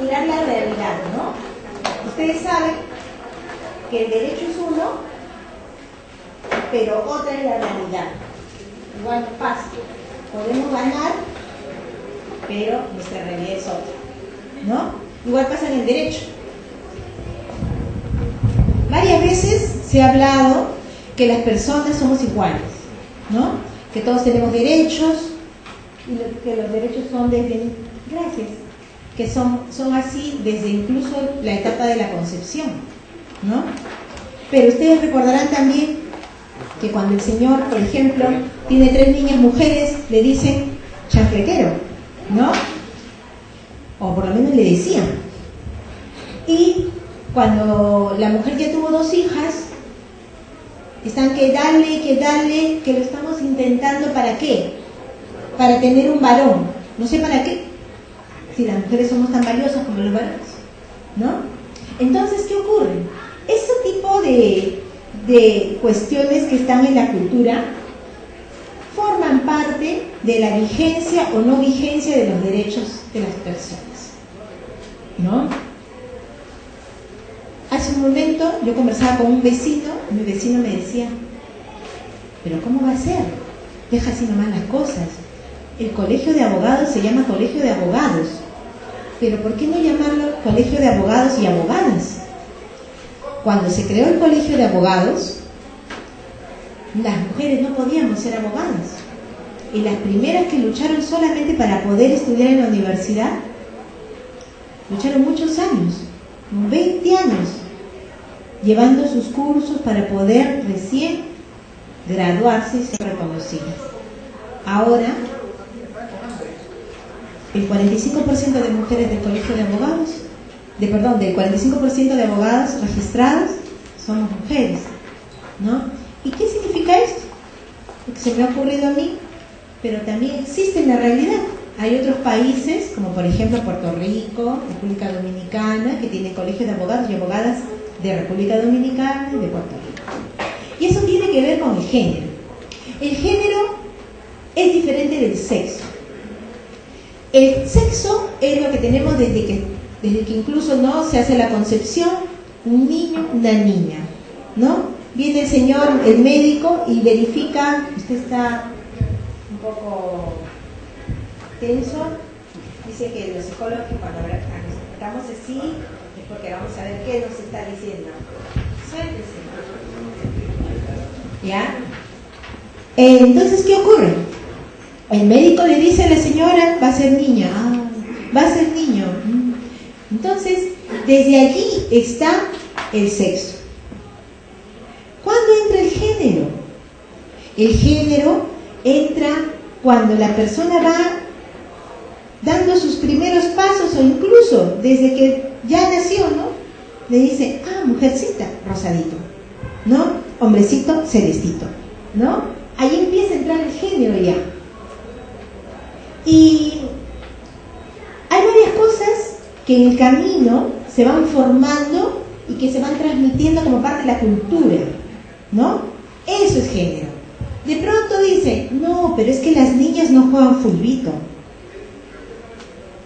mirar la realidad, ¿no? Ustedes saben que el derecho es uno, pero otra es la realidad. Igual pasa. Podemos ganar, pero nuestra realidad es otra, ¿no? Igual pasa en el derecho. Varias veces se ha hablado que las personas somos iguales, ¿no? Que todos tenemos derechos, y que los derechos son desde... Gracias. Que son así desde incluso la etapa de la concepción, ¿no? Pero ustedes recordarán también que cuando el Señor, por ejemplo, tiene 3 niñas mujeres, le dicen chancletero, ¿no? O por lo menos le decían. Y cuando la mujer ya tuvo 2 hijas, están que darle, que lo estamos intentando, ¿para qué? Para tener un varón. No sé para qué. Si las mujeres somos tan valiosas como los varones, ¿no? Entonces, ¿qué ocurre? Ese tipo de cuestiones que están en la cultura forman parte de la vigencia o no vigencia de los derechos de las personas, ¿no? Hace un momento yo conversaba con un vecino, y mi vecino me decía, ¿pero cómo va a ser? Deja así nomás las cosas. El colegio de abogados se llama colegio de abogados, pero ¿por qué no llamarlo colegio de abogados y abogadas? Cuando se creó el colegio de abogados, las mujeres no podíamos ser abogadas, y las primeras que lucharon solamente para poder estudiar en la universidad, lucharon muchos años, 20 años, llevando sus cursos para poder recién graduarse y ser reconocidas. Ahora, el 45% de mujeres del colegio de abogados, del 45% de abogadas registradas somos mujeres, ¿no? ¿Y qué significa esto? Porque se me ha ocurrido a mí, pero también existe en la realidad. Hay otros países, como por ejemplo Puerto Rico, República Dominicana, que tienen colegios de abogados y abogadas de República Dominicana y de Puerto Rico. Y eso tiene que ver con el género. El género es diferente del sexo. El sexo es lo que tenemos desde que incluso no se hace la concepción, un niño, una niña, ¿no? Viene el señor, el médico, y verifica, usted está un poco tenso, dice que los psicólogos cuando estamos así es porque vamos a ver qué nos está diciendo. Suéltese. ¿Ya? Entonces, ¿qué ocurre? El médico le dice a la señora, va a ser niña, va a ser niño. Entonces, desde allí está el sexo. ¿Cuándo entra el género? El género entra cuando la persona va dando sus primeros pasos, o incluso desde que ya nació, ¿no? Le dice, mujercita, rosadito, ¿no? Hombrecito, celestito, ¿no? Ahí empieza a entrar el género ya. Y hay varias cosas que en el camino se van formando y que se van transmitiendo como parte de la cultura, ¿no? Eso es género. De pronto dice, no, pero es que las niñas no juegan fulbito.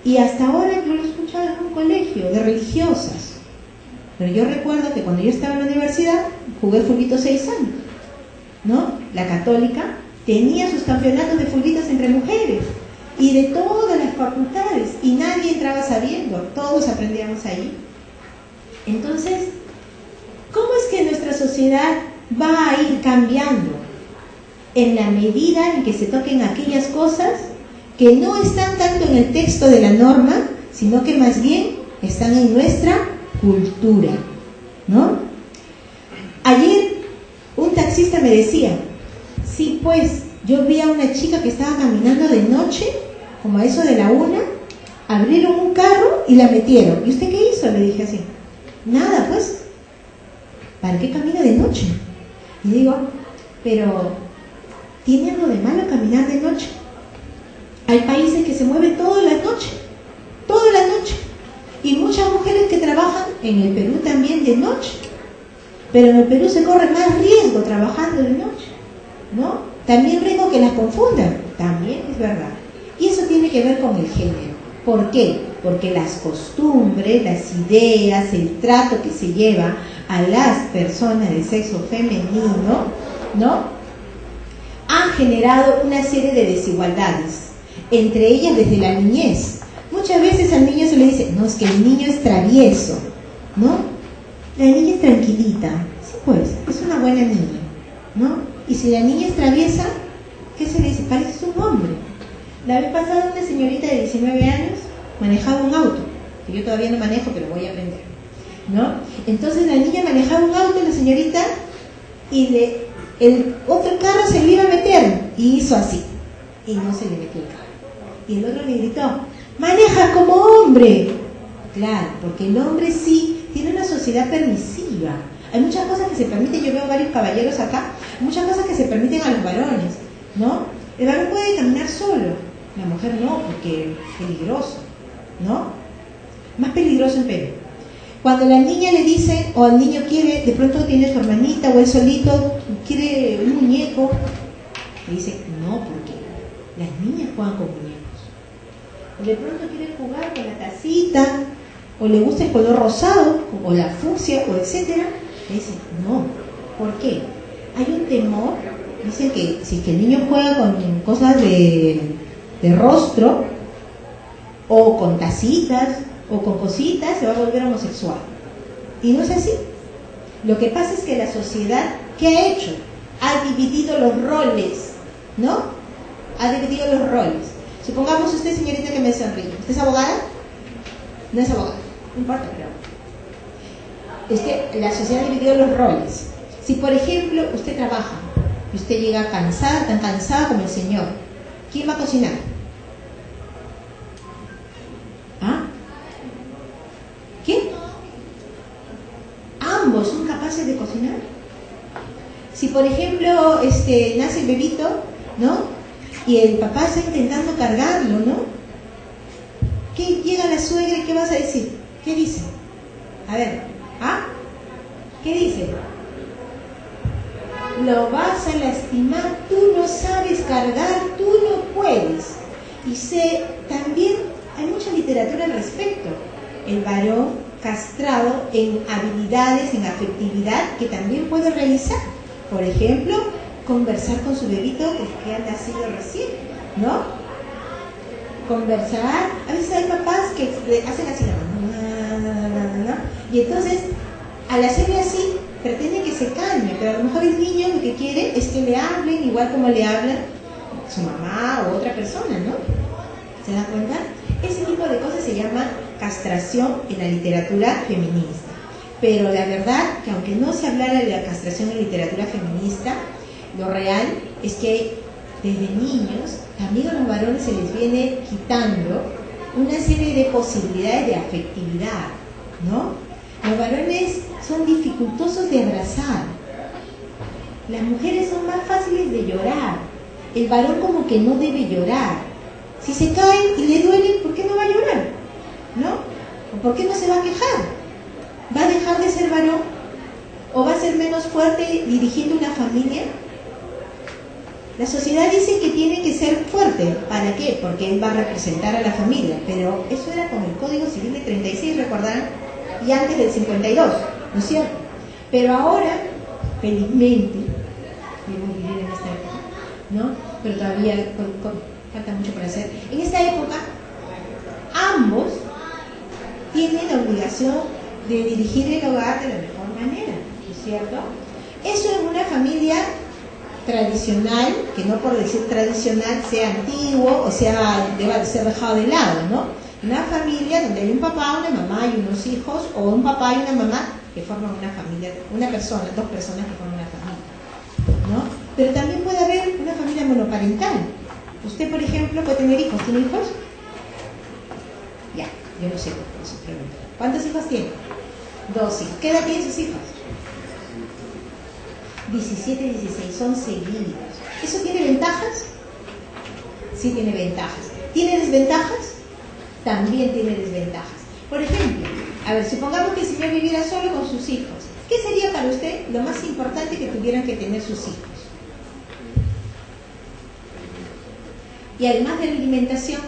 Y hasta ahora yo lo he escuchado en un colegio de religiosas. Pero yo recuerdo que cuando yo estaba en la universidad, jugué fulbito 6 años, ¿no? La católica tenía sus campeonatos de fulbitos entre mujeres, y de todas las facultades, y nadie entraba sabiendo, todos aprendíamos ahí. Entonces, ¿cómo es que nuestra sociedad va a ir cambiando? En la medida en que se toquen aquellas cosas que no están tanto en el texto de la norma, sino que más bien están en nuestra cultura, ¿no? Ayer un taxista me decía, sí, pues, yo vi a una chica que estaba caminando de noche, como a eso de la 1, abrieron un carro y la metieron. ¿Y usted qué hizo? Le dije así. Nada, pues. ¿Para qué camina de noche? Y digo, pero ¿tiene algo de malo caminar de noche? Hay países que se mueven toda la noche. Y muchas mujeres que trabajan en el Perú también de noche. Pero en el Perú se corre más riesgo trabajando de noche, ¿no? También riesgo que las confundan, también es verdad. Y eso tiene que ver con el género. ¿Por qué? porque las costumbres, las ideas, el trato que se lleva a las personas del sexo femenino, ¿no?, han generado una serie de desigualdades, entre ellas desde la niñez. Muchas veces al niño se le dice, no, es que el niño es travieso, ¿no? La niña es tranquilita, sí, pues, es una buena niña, ¿no? Y si la niña es traviesa, ¿qué se le dice? Pareces un hombre. La vez pasada una señorita de 19 años manejaba un auto, que yo todavía no manejo, pero voy a aprender, ¿no? Entonces la niña manejaba un auto, la señorita, y el otro carro se le iba a meter, y hizo así, y no se le metió el carro. Y el otro le gritó, maneja como hombre. Claro, porque el hombre sí tiene una sociedad permisiva. Hay muchas cosas que se permiten, yo veo varios caballeros acá, muchas cosas que se permiten a los varones, ¿no? El varón puede caminar solo, la mujer no, porque es peligroso, ¿no? Más peligroso en Perú. Cuando la niña le dice, o el niño quiere, de pronto tiene su hermanita o él solito, quiere un muñeco, le dice, no, porque las niñas juegan con muñecos. O de pronto quiere jugar con la tacita, o le gusta el color rosado, o la fucsia, o etcétera, le dice, no. ¿Por qué? Hay un temor, dicen que si que el niño juega con cosas de rostro, o con tacitas, o con cositas, se va a volver homosexual. Y no es así. Lo que pasa es que la sociedad, ¿qué ha hecho? Ha dividido los roles, ¿no? Ha dividido los roles. Supongamos usted, señorita, que me sonríe. ¿Usted es abogada? No es abogada. No importa, pero... es que la sociedad ha dividido los roles. Si, por ejemplo, usted trabaja y usted llega cansada, tan cansada como el señor, ¿quién va a cocinar? ¿Ah? ¿Quién? ¿Ambos son capaces de cocinar? Si, por ejemplo, nace el bebito, ¿no?, y el papá está intentando cargarlo, ¿no? ¿Qué llega la suegra y qué vas a decir? ¿Qué dice? A ver, ¿ah? ¿Qué dice? Lo vas a lastimar, tú no sabes cargar, tú no puedes. Y también hay mucha literatura al respecto. El varón castrado en habilidades, en afectividad, que también puede realizar. Por ejemplo, conversar con su bebito que ha nacido recién, ¿no? Conversar. A veces hay papás que hacen así, ¿no? Y entonces, al hacerle así, pretende que se calme, pero a lo mejor el niño lo que quiere es que le hablen igual como le habla su mamá o otra persona, ¿no? ¿Se dan cuenta? Ese tipo de cosas se llama castración en la literatura feminista. Pero la verdad que aunque no se hablara de la castración en literatura feminista, lo real es que desde niños también a los varones se les viene quitando una serie de posibilidades de afectividad, ¿no? Los varones son dificultosos de abrazar. Las mujeres son más fáciles de llorar. El varón como que no debe llorar. Si se cae y le duele, ¿por qué no va a llorar? ¿No? ¿O por qué no se va a quejar? ¿Va a dejar de ser varón? ¿O va a ser menos fuerte dirigiendo una familia? La sociedad dice que tiene que ser fuerte. ¿Para qué? Porque él va a representar a la familia. Pero eso era con el Código Civil de 36, ¿recordarán? Y antes del 52, ¿no es cierto? Pero ahora, felizmente, debemos vivir en esta época, ¿no? Pero todavía falta mucho por hacer. En esta época, ambos tienen la obligación de dirigir el hogar de la mejor manera, ¿no es cierto? Eso en una familia tradicional, que no por decir tradicional sea antiguo o sea deba de ser dejado de lado, ¿no? Una familia donde hay un papá, una mamá y unos hijos, o un papá y una mamá que forman una familia, una persona, dos personas que forman una familia, ¿no? Pero también puede haber una familia monoparental. Usted, por ejemplo, puede tener hijos. ¿Tiene hijos? Ya, yo no sé por eso pregunto. ¿Cuántos hijos tiene? 2 hijos. ¿Qué edad tienen sus hijos? 17, 16, son seguidos. ¿Eso tiene ventajas? Sí tiene ventajas. ¿Tiene desventajas? También tiene desventajas. Por ejemplo, a ver, supongamos que el señor viviera solo con sus hijos. ¿Qué sería para usted lo más importante que tuvieran que tener sus hijos? Y además de la alimentación,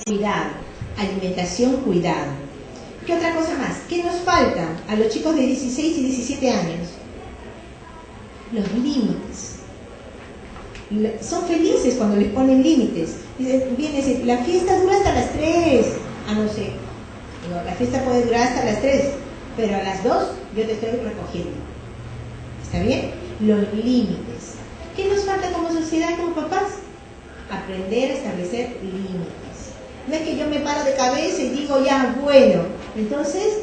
cuidado. alimentación, cuidado. ¿Qué otra cosa más? ¿Qué nos falta a los chicos de 16 y 17 años? Los límites. Son felices cuando les ponen límites. Viene, la fiesta dura hasta las 3. No sé. No, la fiesta puede durar hasta las 3, pero a las 2 yo te estoy recogiendo. ¿Está bien? Los límites. ¿Qué nos falta como sociedad, como papás? Aprender a establecer límites. No es que yo me paro de cabeza y digo, ya, bueno, entonces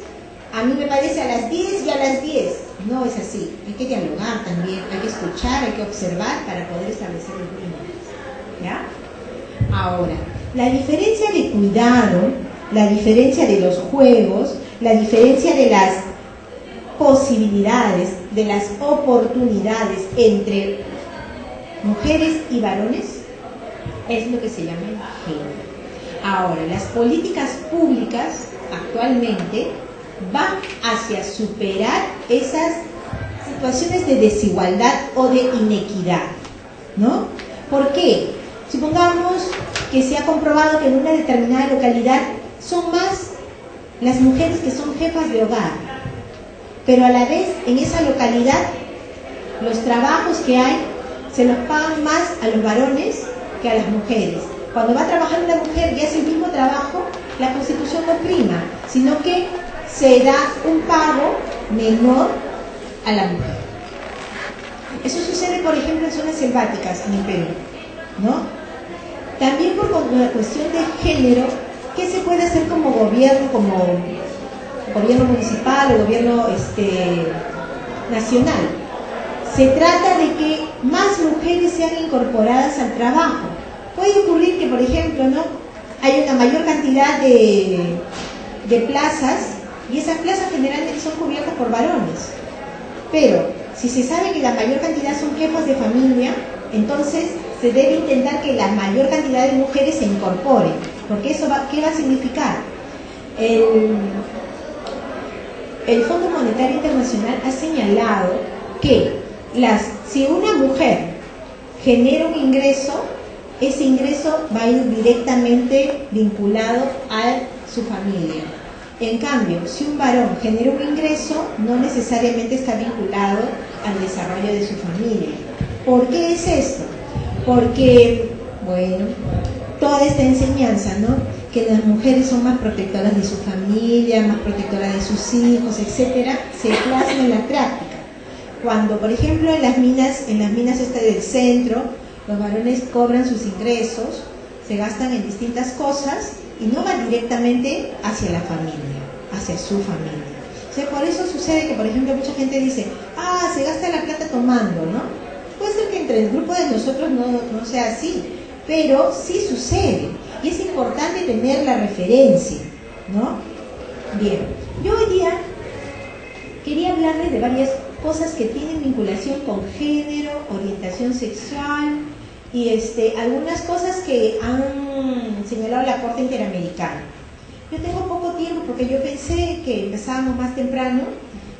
a mí me parece a las 10 y a las 10. No es así. Hay que dialogar también, hay que escuchar, hay que observar para poder establecer los límites. ¿Ya? Ahora, la diferencia de cuidado, la diferencia de los juegos, la diferencia de las posibilidades, de las oportunidades entre mujeres y varones es lo que se llama el género. Ahora, las políticas públicas actualmente van hacia superar esas situaciones de desigualdad o de inequidad, ¿no? ¿Por qué? Supongamos que se ha comprobado que en una determinada localidad son más las mujeres que son jefas de hogar, pero a la vez en esa localidad los trabajos que hay se los pagan más a los varones que a las mujeres. Cuando va a trabajar una mujer y hace el mismo trabajo, la Constitución no prima, sino que se da un pago menor a la mujer. Eso sucede, por ejemplo, en zonas selváticas en el Perú, ¿no? También por una cuestión de género, ¿qué se puede hacer como gobierno municipal o gobierno nacional? Se trata de que más mujeres sean incorporadas al trabajo. Puede ocurrir que, por ejemplo, ¿no?, hay una mayor cantidad de plazas y esas plazas generalmente son cubiertas por varones. Pero si se sabe que la mayor cantidad son jefas de familia, entonces se debe intentar que la mayor cantidad de mujeres se incorporen, porque eso ¿qué va a significar? El Fondo Monetario Internacional ha señalado que si una mujer genera un ingreso, ese ingreso va a ir directamente vinculado a su familia. En cambio, si un varón genera un ingreso, no necesariamente está vinculado al desarrollo de su familia. ¿Por qué es esto? Porque, bueno, toda esta enseñanza, ¿no?, que las mujeres son más protectoras de su familia, más protectoras de sus hijos, etcétera, se plasma en la práctica. Cuando, por ejemplo, en las minas del centro, los varones cobran sus ingresos, se gastan en distintas cosas y no van directamente hacia la familia, hacia su familia. O sea, por eso sucede que, por ejemplo, mucha gente dice, se gasta la plata tomando, ¿no? Puede ser que entre el grupo de nosotros no sea así, pero sí sucede. Y es importante tener la referencia, ¿no? Bien, yo hoy día quería hablarles de varias cosas que tienen vinculación con género, orientación sexual y algunas cosas que han señalado la Corte Interamericana. Yo tengo poco tiempo porque yo pensé que empezábamos más temprano,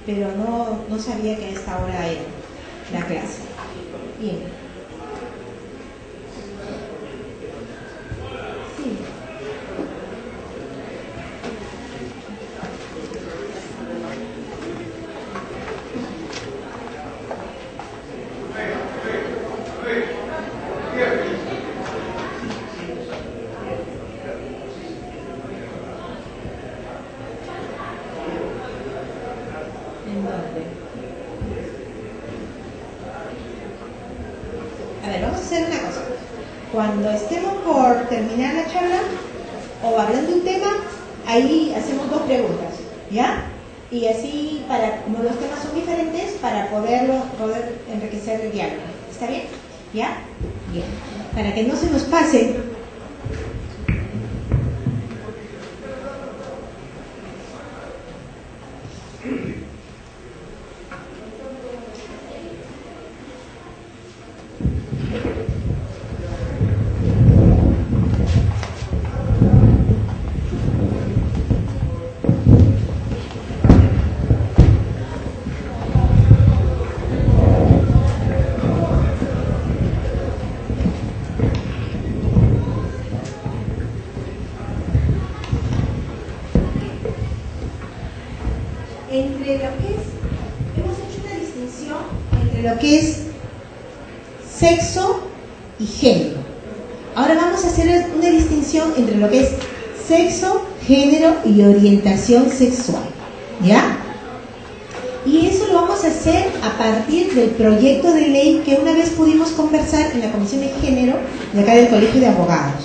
pero no sabía que a esta hora era la clase. Bien. A ver, vamos a hacer una cosa. Cuando estemos por terminar la charla o hablando de un tema, ahí hacemos 2 preguntas, ¿ya? Y así, como los temas son diferentes, para poder enriquecer el diálogo. ¿Está bien? ¿Ya? Bien. Para que no se nos pase. entre lo que es, hemos hecho una distinción entre lo que es sexo y género. Ahora vamos a hacer una distinción entre lo que es sexo, género y orientación sexual, ¿ya? Y eso lo vamos a hacer a partir del proyecto de ley que una vez pudimos conversar en la Comisión de Género de acá del Colegio de Abogados.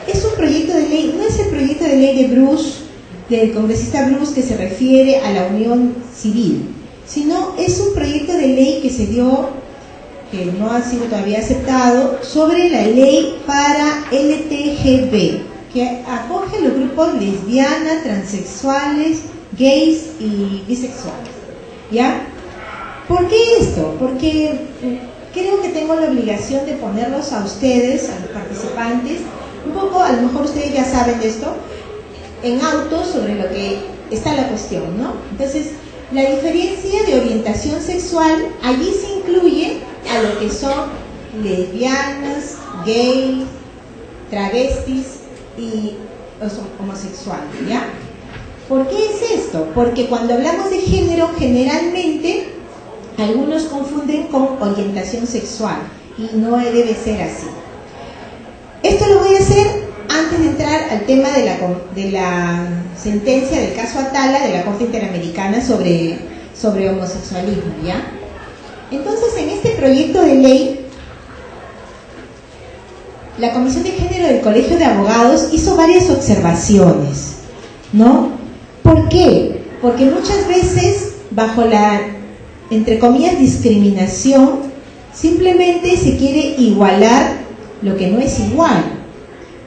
Es un proyecto de ley, no es el proyecto de ley de Bruce, del congresista Bruce, que se refiere a la unión civil, sino es un proyecto de ley que se dio, que no ha sido todavía aceptado, sobre la ley para LTGB, que acoge a los grupos lesbianas, transexuales, gays y bisexuales. ¿Ya? ¿Por qué esto? Porque creo que tengo la obligación de ponerlos a ustedes, a los participantes, un poco, a lo mejor ustedes ya saben de esto, en autos sobre lo que está la cuestión, ¿no? Entonces, la diferencia de orientación sexual, allí se incluye a lo que son lesbianas, gays, travestis y homosexuales, ¿ya? ¿Por qué es esto? Porque cuando hablamos de género, generalmente algunos confunden con orientación sexual y no debe ser así. Esto lo voy a hacer antes de entrar al tema de la sentencia del caso Atala de la Corte Interamericana sobre homosexualismo, ¿ya? Entonces, en este proyecto de ley, la Comisión de Género del Colegio de Abogados hizo varias observaciones, ¿no? ¿Por qué? Porque muchas veces, bajo la, entre comillas, discriminación, simplemente se quiere igualar lo que no es igual.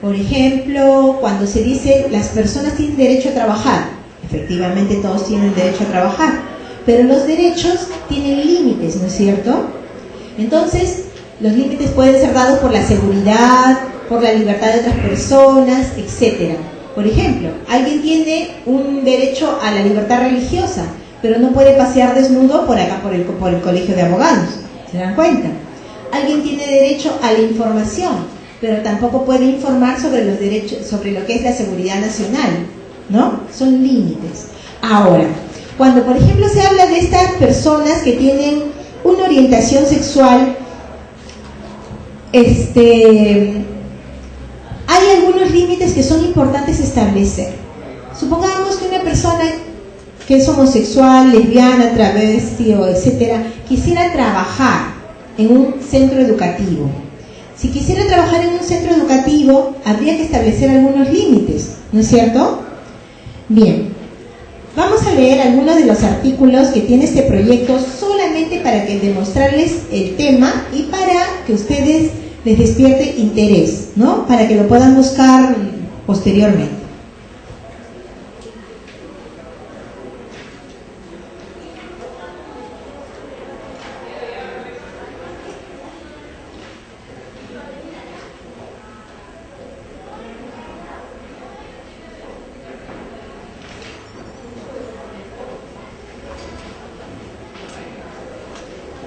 Por ejemplo, cuando se dice las personas tienen derecho a trabajar, efectivamente todos tienen derecho a trabajar, pero los derechos tienen límites, ¿no es cierto? Entonces, los límites pueden ser dados por la seguridad, por la libertad de otras personas, etc. Por ejemplo, alguien tiene un derecho a la libertad religiosa, pero no puede pasear desnudo por acá, por el Colegio de Abogados. ¿Se dan cuenta? Alguien tiene derecho a la información, pero tampoco puede informar sobre los derechos, sobre lo que es la seguridad nacional, ¿no? Son límites. Ahora, cuando por ejemplo se habla de estas personas que tienen una orientación sexual, hay algunos límites que son importantes establecer. Supongamos que una persona que es homosexual, lesbiana, travesti o etcétera, quisiera trabajar en un centro educativo. Si quisiera trabajar en un centro educativo, habría que establecer algunos límites, ¿no es cierto? Bien, vamos a leer algunos de los artículos que tiene este proyecto solamente para que demostrarles el tema y para que ustedes les despierte interés, ¿no? Para que lo puedan buscar posteriormente.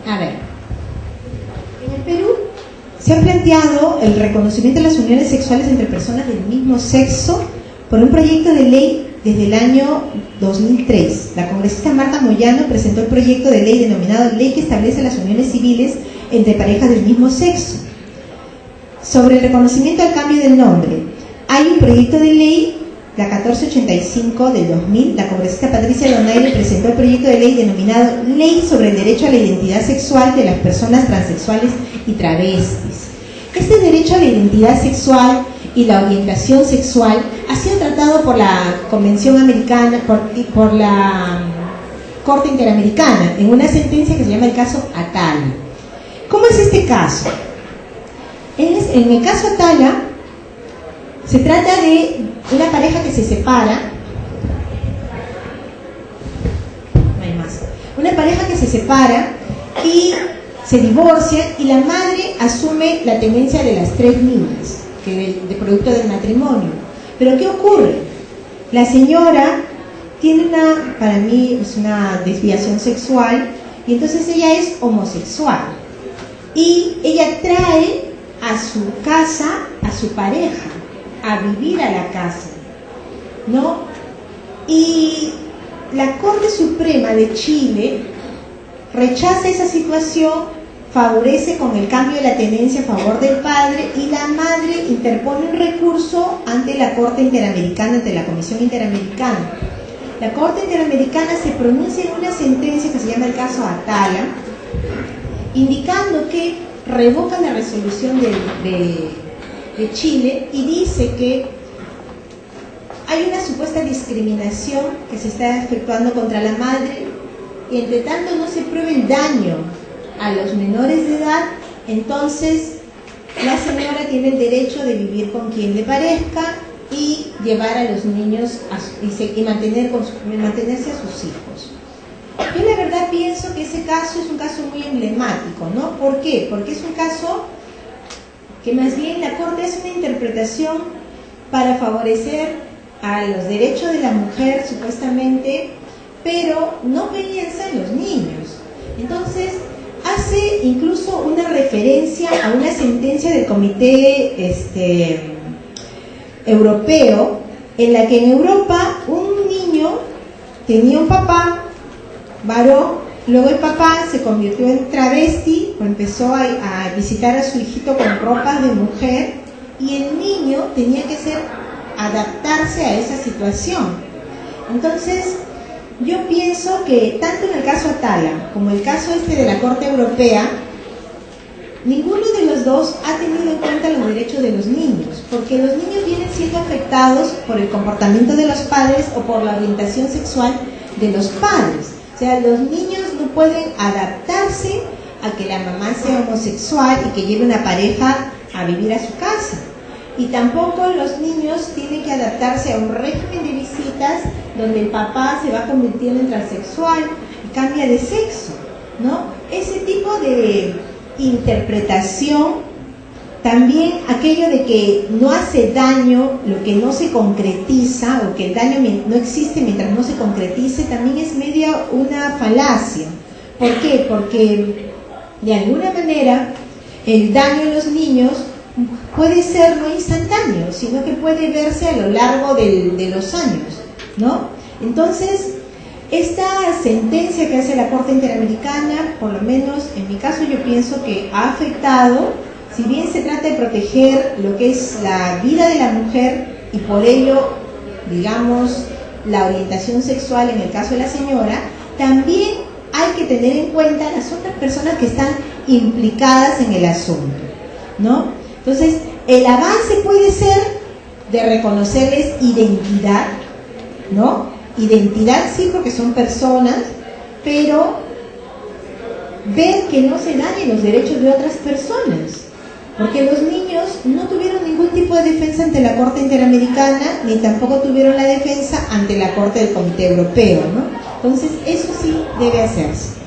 A ver, en el Perú se ha planteado el reconocimiento de las uniones sexuales entre personas del mismo sexo por un proyecto de ley desde el año 2003. La congresista Marta Moyano presentó el proyecto de ley denominado Ley que establece las uniones civiles entre parejas del mismo sexo. Sobre el reconocimiento al cambio del nombre, hay un proyecto de ley, la 1485 del 2000, la congresista Patricia Donaire presentó el proyecto de ley denominado Ley sobre el derecho a la identidad sexual de las personas transexuales y travestis. Este derecho a la identidad sexual y la orientación sexual ha sido tratado por la Convención Americana, por la Corte Interamericana, en una sentencia que se llama el caso Atala. ¿Cómo es este caso? En el caso Atala se trata de una pareja que se separa, no hay más, una pareja que se separa y se divorcia y la madre asume la tenencia de las 3 niñas, de producto del matrimonio. Pero ¿qué ocurre? La señora tiene para mí es una desviación sexual y entonces ella es homosexual y ella trae a su casa a su pareja a vivir a la casa, ¿no? Y la Corte Suprema de Chile rechaza esa situación, favorece con el cambio de la tenencia a favor del padre, y la madre interpone un recurso ante la Corte Interamericana, ante la Comisión Interamericana. La Corte Interamericana se pronuncia en una sentencia que se llama el caso Atala, indicando que revoca la resolución de Chile y dice que hay una supuesta discriminación que se está efectuando contra la madre, y entre tanto no se pruebe el daño a los menores de edad, entonces la señora tiene el derecho de vivir con quien le parezca y llevar a los niños y mantenerse a sus hijos. Yo la verdad pienso que ese caso es un caso muy emblemático, ¿no? ¿Por qué? Porque es un caso que más bien la Corte hace una interpretación para favorecer a los derechos de la mujer, supuestamente, pero no piensa en los niños. Entonces, hace incluso una referencia a una sentencia del Comité Europeo, en la que en Europa un niño tenía un papá varón, luego el papá se convirtió en travesti, o empezó a visitar a su hijito con ropas de mujer, y el niño tenía que adaptarse a esa situación. Entonces, yo pienso que tanto en el caso Atala como el caso de la Corte Europea, ninguno de los dos ha tenido en cuenta los derechos de los niños, porque los niños vienen siendo afectados por el comportamiento de los padres o por la orientación sexual de los padres. O sea, los niños no pueden adaptarse a que la mamá sea homosexual y que lleve una pareja a vivir a su casa. Y tampoco los niños tienen que adaptarse a un régimen de visitas donde el papá se va convirtiendo en transexual y cambia de sexo, ¿no? Ese tipo de interpretación, también aquello de que no hace daño lo que no se concretiza, o que el daño no existe mientras no se concretice, también es media una falacia. ¿Por qué? Porque de alguna manera el daño en los niños puede ser no instantáneo, sino que puede verse a lo largo de los años, ¿no? Entonces, esta sentencia que hace la Corte Interamericana, por lo menos en mi caso yo pienso que ha afectado, si bien se trata de proteger lo que es la vida de la mujer y por ello, digamos, la orientación sexual en el caso de la señora, también hay que tener en cuenta las otras personas que están implicadas en el asunto, ¿no? Entonces, el avance puede ser de reconocerles identidad, ¿no? Identidad sí, porque son personas, pero ver que no se dañen los derechos de otras personas, porque los niños no tuvieron ningún tipo de defensa ante la Corte Interamericana, ni tampoco tuvieron la defensa ante la Corte del Comité Europeo, ¿no? Entonces, eso sí debe hacerse.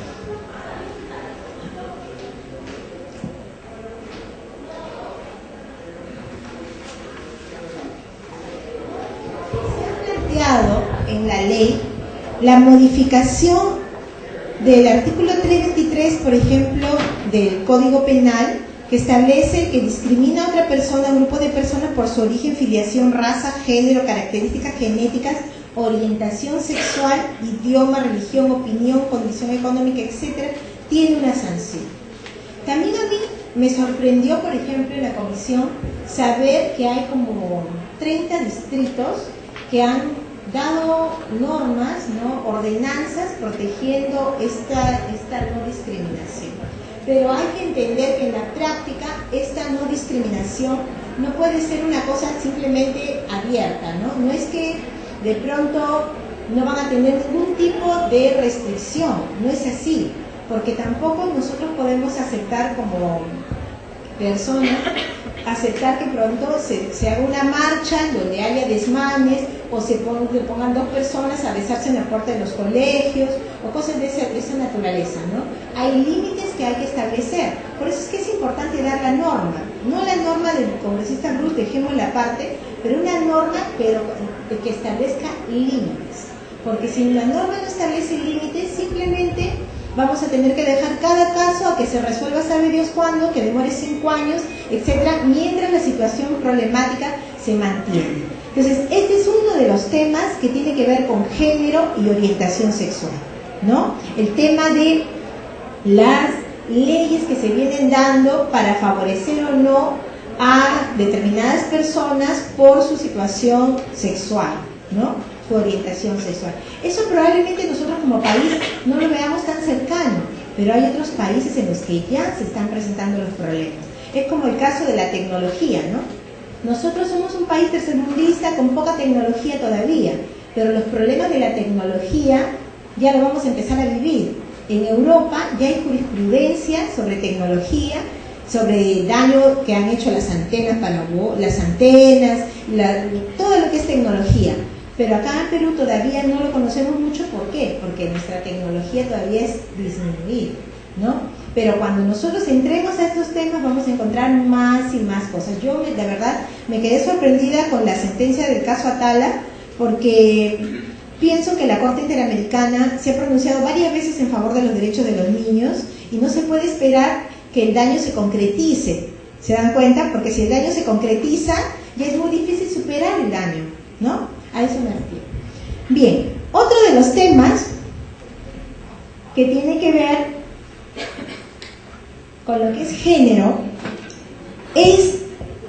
En la ley la modificación del artículo 323, por ejemplo, del Código Penal, que establece que discrimina a otra persona, un grupo de personas por su origen, filiación, raza, género, características genéticas, orientación sexual, idioma, religión, opinión, condición económica, etc., tiene una sanción. También a mí me sorprendió, por ejemplo, en la comisión, saber que hay como 30 distritos que han dado normas, ¿no? Ordenanzas protegiendo esta no discriminación. Pero hay que entender que en la práctica esta no discriminación no puede ser una cosa simplemente abierta, ¿no? No es que de pronto no van a tener ningún tipo de restricción, no es así, porque tampoco nosotros podemos aceptar como personas, aceptar que pronto se haga una marcha en donde haya desmanes o se pongan dos personas a besarse en la puerta de los colegios o cosas de esa naturaleza, ¿no? Hay límites que hay que establecer. Por eso es que es importante dar la norma, no la norma del congresista Bruce, dejémosla aparte, pero una norma que establezca límites. Porque si la norma no establece límites, simplemente vamos a tener que dejar cada caso a que se resuelva, sabe Dios cuándo, que demore 5 años, etcétera, mientras la situación problemática se mantiene. Entonces, este es uno de los temas que tiene que ver con género y orientación sexual, ¿no? El tema de las leyes que se vienen dando para favorecer o no a determinadas personas por su situación sexual, ¿no? Su orientación sexual. Eso probablemente nosotros como país no lo veamos tan cercano, pero hay otros países en los que ya se están presentando los problemas. Es como el caso de la tecnología, ¿no? Nosotros somos un país tercermundista con poca tecnología todavía, pero los problemas de la tecnología ya lo vamos a empezar a vivir. En Europa ya hay jurisprudencia sobre tecnología, sobre el daño que han hecho las antenas todo lo que es tecnología. Pero acá en Perú todavía no lo conocemos mucho. ¿Por qué? Porque nuestra tecnología todavía es disminuida, ¿no? Pero cuando nosotros entremos a estos temas vamos a encontrar más y más cosas. Yo, de verdad, me quedé sorprendida con la sentencia del caso Atala, porque pienso que la Corte Interamericana se ha pronunciado varias veces en favor de los derechos de los niños y no se puede esperar que el daño se concretice. ¿Se dan cuenta? Porque si el daño se concretiza, ya es muy difícil superar el daño, ¿no? A eso me refiero. Bien, otro de los temas que tiene que ver con lo que es género es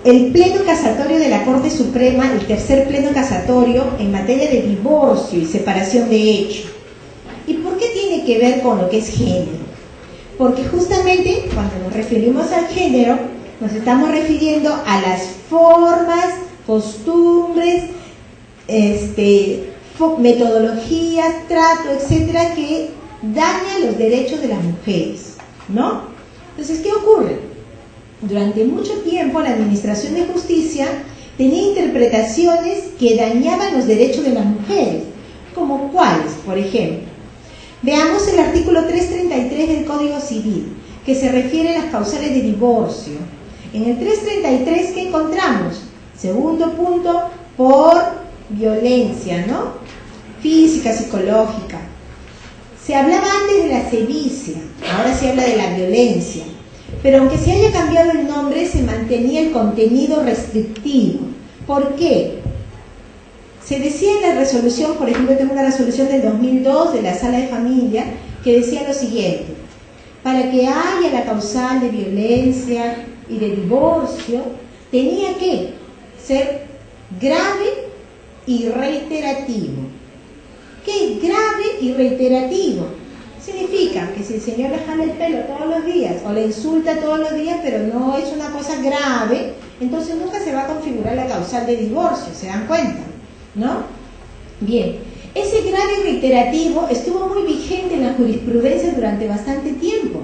el pleno casatorio de la Corte Suprema, el tercer pleno casatorio en materia de divorcio y separación de hecho. ¿Y por qué tiene que ver con lo que es género? Porque justamente cuando nos referimos al género, nos estamos refiriendo a las formas, costumbres, metodologías, trato, etcétera, que dañan los derechos de las mujeres, ¿no? Entonces, ¿qué ocurre? Durante mucho tiempo la Administración de Justicia tenía interpretaciones que dañaban los derechos de las mujeres, como cuáles, por ejemplo. Veamos el artículo 333 del Código Civil, que se refiere a las causales de divorcio. En el 333, ¿qué encontramos? Segundo punto, por violencia, ¿no? Física, psicológica. Se hablaba antes de la sevicia, ahora se habla de la violencia. Pero aunque se haya cambiado el nombre, se mantenía el contenido restrictivo. ¿Por qué? Se decía en la resolución, por ejemplo, tengo una resolución del 2002 de la Sala de Familia, que decía lo siguiente: para que haya la causal de violencia y de divorcio, tenía que ser grave y reiterativo. ¿Qué es grave y reiterativo? Significa que si el señor le jala el pelo todos los días o le insulta todos los días, pero no es una cosa grave, entonces nunca se va a configurar la causal de divorcio, ¿se dan cuenta? ¿No? Bien, ese grave y reiterativo estuvo muy vigente en la jurisprudencia durante bastante tiempo.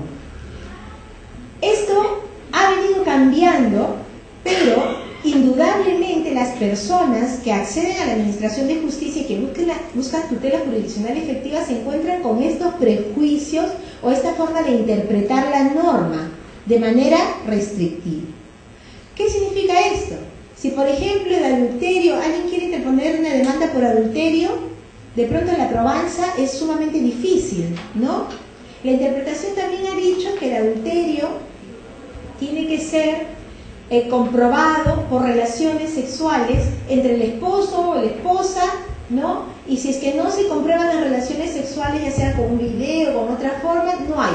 Esto ha venido cambiando, pero indudablemente las personas que acceden a la Administración de Justicia y que buscan tutela jurisdiccional efectiva se encuentran con estos prejuicios o esta forma de interpretar la norma de manera restrictiva. ¿Qué significa esto? Si por ejemplo el adulterio, alguien quiere interponer una demanda por adulterio, de pronto la probanza es sumamente difícil, ¿no? La interpretación también ha dicho que el adulterio tiene que ser comprobado por relaciones sexuales entre el esposo o la esposa, ¿no? Y si es que no se comprueban las relaciones sexuales, ya sea con un video o con otra forma, no hay.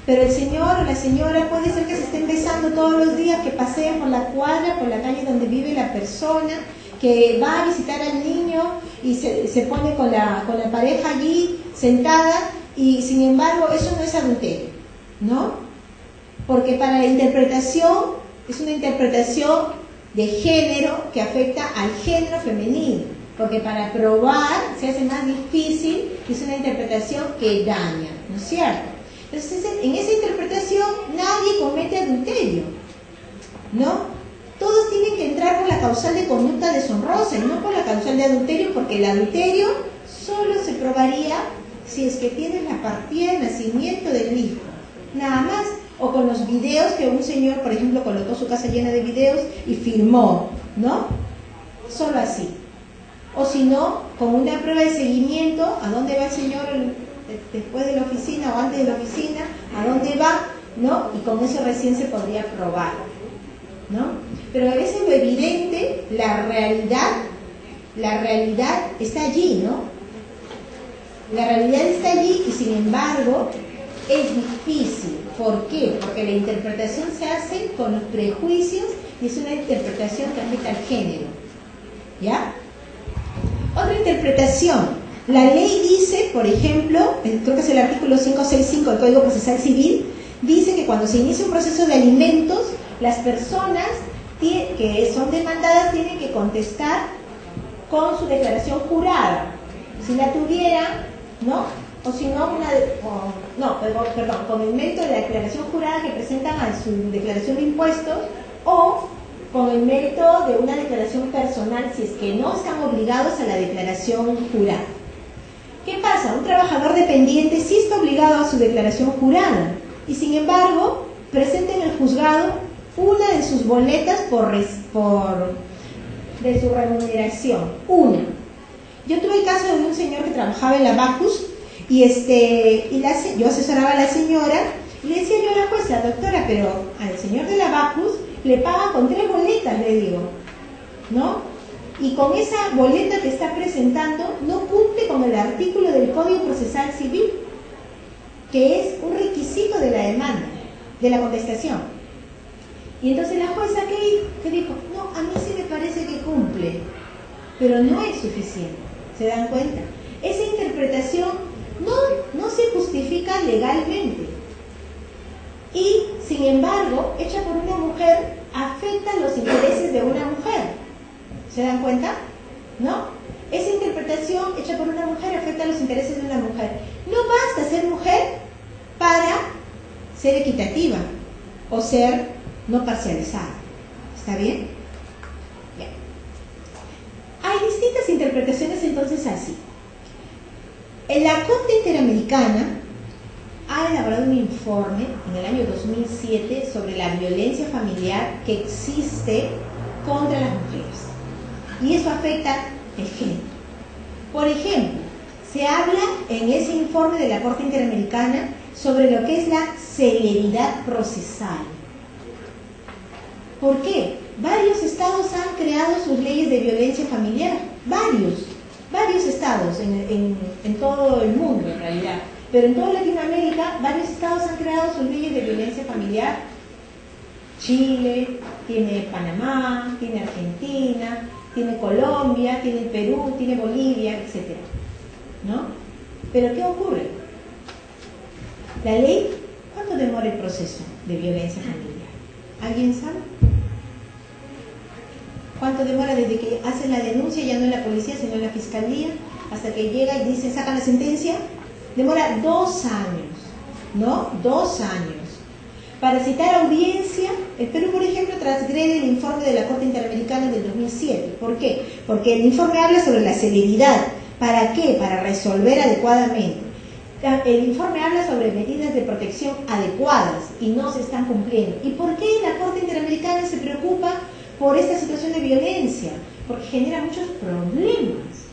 Pero el señor o la señora puede ser que se estén besando todos los días, que paseen por la cuadra, por la calle donde vive la persona, que va a visitar al niño y se pone con la pareja allí sentada, y sin embargo eso no es adulterio, ¿no? Porque para la interpretación es una interpretación de género que afecta al género femenino, porque para probar se hace más difícil, es una interpretación que daña, ¿no es cierto? Entonces, en esa interpretación nadie comete adulterio, ¿no? Todos tienen que entrar por la causal de conducta deshonrosa y no por la causal de adulterio, porque el adulterio solo se probaría si es que tienes la partida de nacimiento del hijo, nada más. O con los videos que un señor, por ejemplo, colocó su casa llena de videos y filmó, ¿no? Solo así. O si no, con una prueba de seguimiento, a dónde va el señor después de la oficina o antes de la oficina, a dónde va, ¿no? Y con eso recién se podría probar, ¿no? Pero a veces lo evidente, la realidad, la realidad está allí, ¿no? La realidad está allí y sin embargo es difícil. ¿Por qué? Porque la interpretación se hace con los prejuicios y es una interpretación que afecta al género. ¿Ya? Otra interpretación. La ley dice, por ejemplo, creo que es el artículo 565 del Código Procesal Civil, dice que cuando se inicia un proceso de alimentos, las personas que son demandadas tienen que contestar con su declaración jurada. Si la tuvieran, ¿no? O si no, con el mérito de la declaración jurada que presentan a su declaración de impuestos o con el mérito de una declaración personal si es que no están obligados a la declaración jurada. ¿Qué pasa? Un trabajador dependiente sí está obligado a su declaración jurada y sin embargo presenta en el juzgado una de sus boletas de su remuneración. Una. Yo tuve el caso de un señor que trabajaba en la Bacus y yo asesoraba a la señora y le decía yo a la jueza, doctora, pero al señor de la Bacus le paga con 3 boletas, le digo, ¿no? Y con esa boleta que está presentando no cumple con el artículo del Código Procesal Civil, que es un requisito de la demanda, de la contestación. Y entonces la jueza, ¿qué dijo? No, a mí sí me parece que cumple, pero no es suficiente. ¿Se dan cuenta? Esa interpretación no se justifica legalmente. Y, sin embargo, hecha por una mujer, afecta los intereses de una mujer. ¿Se dan cuenta? ¿No? Esa interpretación hecha por una mujer afecta los intereses de una mujer. No basta ser mujer para ser equitativa o ser no parcializada. ¿Está bien? Bien. Hay distintas interpretaciones entonces así. En la Corte Interamericana ha elaborado un informe en el año 2007 sobre la violencia familiar que existe contra las mujeres. Y eso afecta el género. Por ejemplo, se habla en ese informe de la Corte Interamericana sobre lo que es la celeridad procesal. ¿Por qué? Varios estados han creado sus leyes de violencia familiar. Varios estados en todo el mundo en realidad. Pero en toda Latinoamérica, varios estados han creado sus leyes de violencia familiar. Chile, tiene Panamá, tiene Argentina, tiene Colombia, tiene Perú, tiene Bolivia, etc. ¿No? Pero ¿qué ocurre? La ley, ¿cuánto demora el proceso de violencia familiar? ¿Alguien sabe? ¿Cuánto demora desde que hacen la denuncia, ya no en la policía, sino en la fiscalía, hasta que llega y dice, sacan la sentencia? Demora 2 años, ¿no? 2 años. Para citar audiencia, el Perú, por ejemplo, transgrede el informe de la Corte Interamericana del 2007. ¿Por qué? Porque el informe habla sobre la celeridad. ¿Para qué? Para resolver adecuadamente. El informe habla sobre medidas de protección adecuadas y no se están cumpliendo. ¿Y por qué la Corte Interamericana se preocupa por esta situación de violencia? Porque genera muchos problemas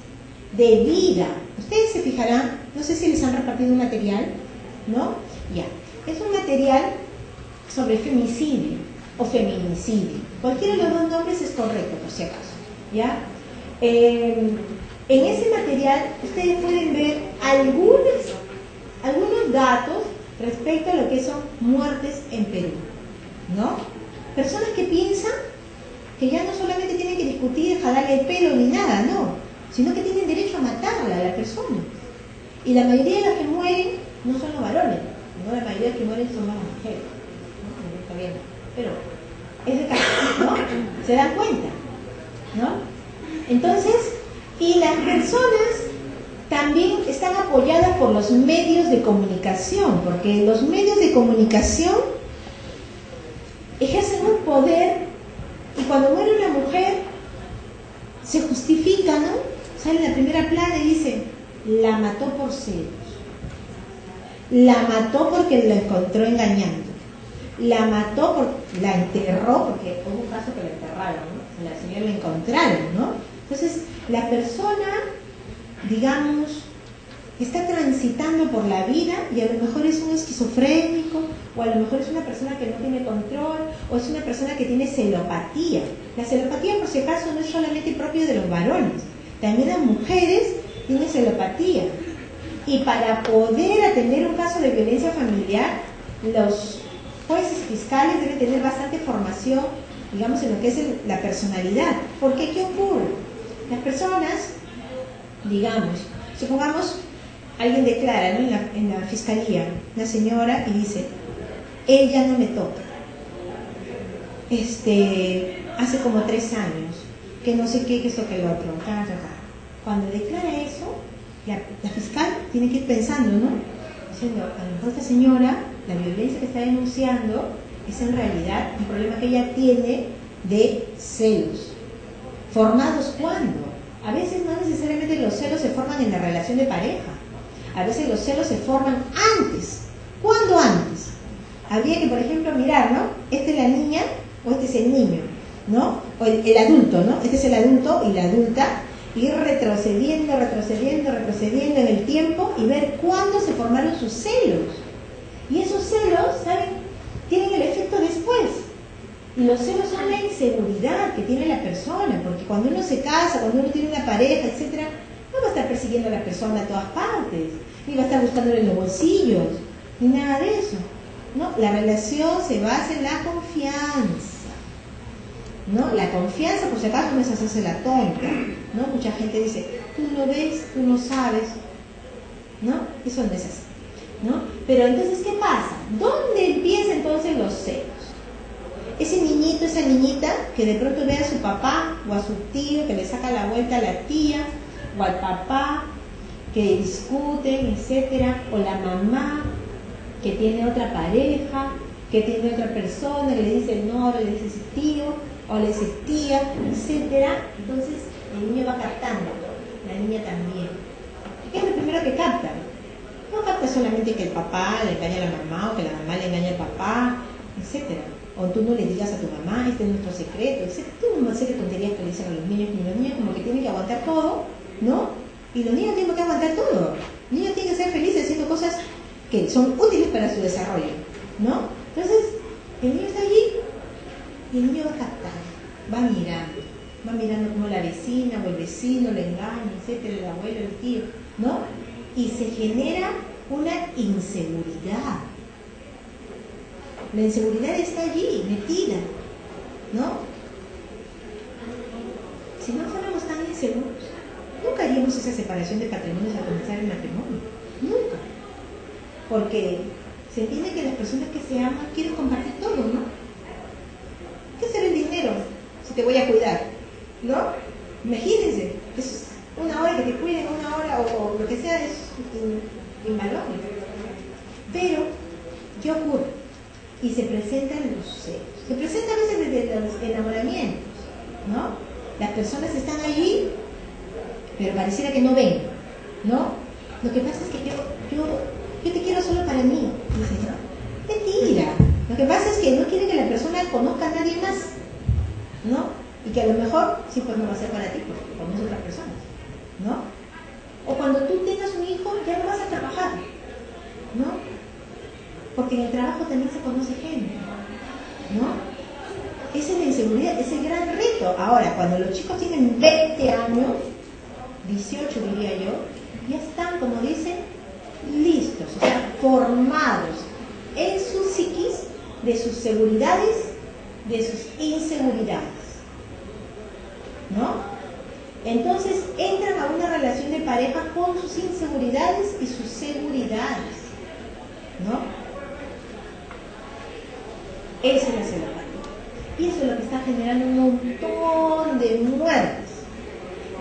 de vida. Ustedes se fijarán, no sé si les han repartido un material, ¿no? Ya. Es un material sobre femicidio o feminicidio. Cualquiera de los dos nombres es correcto, por si acaso. ¿Ya? En ese material ustedes pueden ver algunos datos respecto a lo que son muertes en Perú, ¿no? Personas que piensan que ya no solamente tienen que discutir, jalarle el pelo ni nada, no, sino que tienen derecho a matarla a la persona. Y la mayoría de los que mueren no son los varones, ¿no? La mayoría de los que mueren son las mujeres, ¿no? Está bien, pero es el caso, ¿no? ¿Se dan cuenta? ¿No? Entonces, y las personas también están apoyadas por los medios de comunicación, porque los medios de comunicación ejercen un poder y cuando muere una mujer se justifica, ¿no? Sale en la primera plana y dice, la mató por celos, la mató porque la encontró engañando, la mató la enterró porque hubo un caso que la enterraron, ¿no? La señora la encontraron, ¿no? Entonces, la persona, digamos, está transitando por la vida y a lo mejor es un esquizofrénico, o a lo mejor es una persona que no tiene control, o es una persona que tiene celopatía. La celopatía, por si acaso, no es solamente propio de los varones, También las mujeres tienen celopatía. Y para poder atender un caso de violencia familiar, los jueces y fiscales deben tener bastante formación, digamos, en lo que es la personalidad. Porque, ¿qué ocurre? Las personas, digamos, supongamos, alguien declara, ¿no?, en la fiscalía, una señora, y dice, él ya no me toca. Hace como 3 años, que no sé qué, que esto, que el otro. Cuando declara eso, la fiscal tiene que ir pensando, ¿no? Diciendo, a lo mejor esta señora, la violencia que está denunciando, es en realidad un problema que ella tiene de celos. ¿Formados cuándo? A veces no necesariamente los celos se forman en la relación de pareja. A veces los celos se forman antes. ¿Cuándo antes? Habría que, por ejemplo, mirar, ¿no? Esta es la niña o este es el niño, ¿no? O el adulto, ¿no? Este es el adulto y la adulta. Ir retrocediendo en el tiempo y ver cuándo se formaron sus celos. Y esos celos, ¿saben?, tienen el efecto después. Y los celos son la inseguridad que tiene la persona, porque cuando uno se casa, cuando uno tiene una pareja, etc., no va a estar persiguiendo a la persona a todas partes, ni va a estar buscándole en los bolsillos, ni nada de eso, ¿no? La relación se basa en la confianza, ¿no? La confianza, por si acaso, no es hacerse la tonta, ¿no? Mucha gente dice, tú no ves, tú no sabes, ¿no? Eso no es así, ¿no? Pero entonces, ¿qué pasa? ¿Dónde empiezan entonces los celos? Ese niñito, esa niñita, que de pronto ve a su papá o a su tío, que le saca la vuelta a la tía, o al papá, que discuten, etcétera, o la mamá, que tiene otra pareja, que tiene otra persona, que le dice no, le dice tío, o le dice tía, etcétera. Entonces el niño va captando, la niña también. ¿Qué es lo primero que capta? No capta solamente que el papá le engaña a la mamá, o que la mamá le engaña al papá, etcétera. O tú no le digas a tu mamá, este es nuestro secreto, etcétera. Tú no sé qué tonterías que le dicen a los niños, y los niños como que tienen que aguantar todo, ¿no? Y los niños tienen que aguantar todo. Los niños tienen que ser felices haciendo cosas que son útiles para su desarrollo, ¿no? Entonces, el niño está allí y el niño va captando, va mirando como la vecina o el vecino le engaña, etcétera, el abuelo, el tío, ¿no? Y se genera una inseguridad. La inseguridad está allí, metida, ¿no? Si no fuéramos tan inseguros, nunca haríamos esa separación de patrimonios al comenzar el matrimonio. Nunca. Porque se entiende que las personas que se aman quieren compartir todo, ¿no? ¿Qué será el dinero si te voy a cuidar? ¿No? Imagínense, es una hora que te cuiden, una hora o lo que sea, es invaluable. Pero, ¿qué ocurre? Y se presentan los celos. Se presenta a veces desde los enamoramientos, ¿no? Las personas están allí, pero pareciera que no ven, ¿no? Lo que pasa es que yo te quiero solo para mí, dice, ¿no? Mentira. Lo que pasa es que no quiere que la persona conozca a nadie más, ¿no? Y que a lo mejor sí, pues no va a ser para ti, porque conoce a otras personas, ¿no? O cuando tú tengas un hijo, ya no vas a trabajar, ¿no? Porque en el trabajo también se conoce gente, ¿no? Esa es la inseguridad, ese es el gran reto. Ahora, cuando los chicos tienen 20 años, 18 diría yo, ya están, como dicen, listos, o sea, formados en su psiquis de sus seguridades, de sus inseguridades, ¿no? Entonces entran a una relación de pareja con sus inseguridades y sus seguridades, ¿no? Esa es la celopatía. Y eso es lo que está generando un montón de muertes.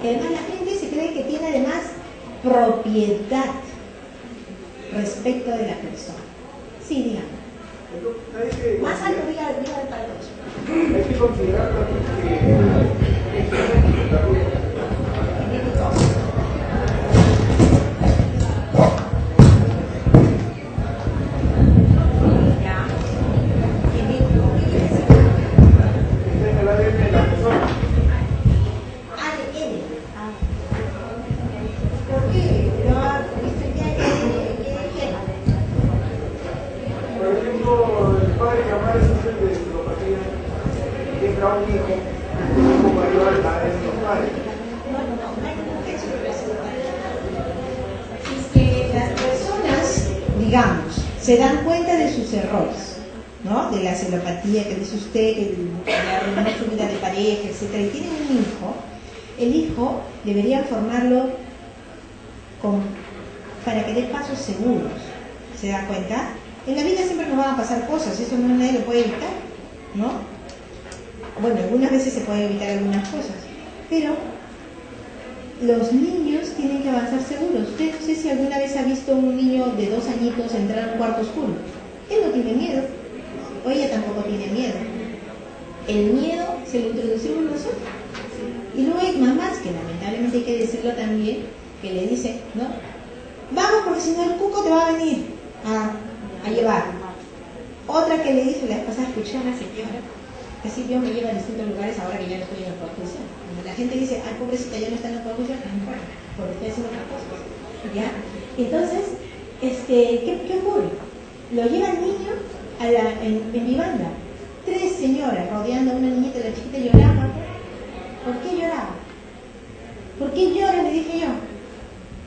Además, la gente se cree que tiene además propiedad respecto de la persona. Sí, dígame. Más alto, diga para todos. Hay que considerar también un hijo mayor a la de los padres. digamos, se dan cuenta de sus errores, ¿no? De la celopatía que dice usted, que arruinó su vida de pareja, etcétera, y tienen un hijo, el hijo deberían formarlo para que dé pasos seguros. ¿Se da cuenta? En la vida siempre nos van a pasar cosas, eso no nadie lo puede evitar, ¿no? Bueno, algunas veces se pueden evitar algunas cosas, pero los niños tienen que avanzar seguros. Usted no sé si alguna vez ha visto un niño de 2 añitos entrar a un cuarto oscuro. Él no tiene miedo, o ella tampoco tiene miedo. El miedo se lo introducimos nosotros. Y luego hay mamás, que lamentablemente hay que decirlo también, que le dicen, ¿no? Vamos, porque si no el cuco te va a venir a llevar. Otra que le dice, la vez pasada escuché a una señora, que sí, Dios me lleva a distintos lugares ahora que ya no estoy en la justicia. Cuando la gente dice, ay, pobrecita, ya no está en la justicia, no importa, porque estoy haciendo otra cosa. ¿Ya? Entonces, ¿qué ocurre? Lo lleva el niño en mi banda. 3 señoras rodeando a una niñita, la chiquita lloraba. ¿Por qué lloraba? ¿Por qué llora? Le dije yo.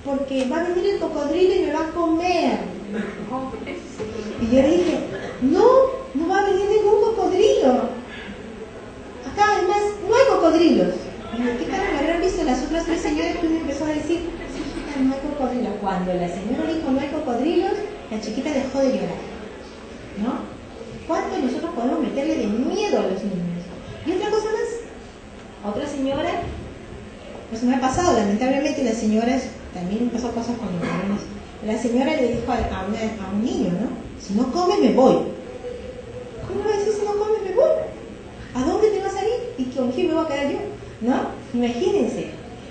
Porque va a venir el cocodrilo y me va a comer. Y yo le dije, no va a venir ningún cocodrilo. Acá además no hay cocodrilos. Y yo, ¿qué cara me habrán visto las otras 3 señoras que uno empezó a decir, sí, hijita, no hay cocodrilos? Cuando la señora dijo no hay cocodrilos, la chiquita dejó de llorar, ¿no? ¿Cuánto nosotros podemos meterle de miedo a los niños? Y otra cosa más, otra señora, pues me ha pasado, lamentablemente las señoras, también me han pasado cosas con los niños. La señora le dijo a un niño, ¿no? Si no comes me voy. ¿Cómo va a decir si no comes me voy? ¿A dónde te vas a ir? ¿Y con quién me voy a quedar yo? ¿No? Imagínense,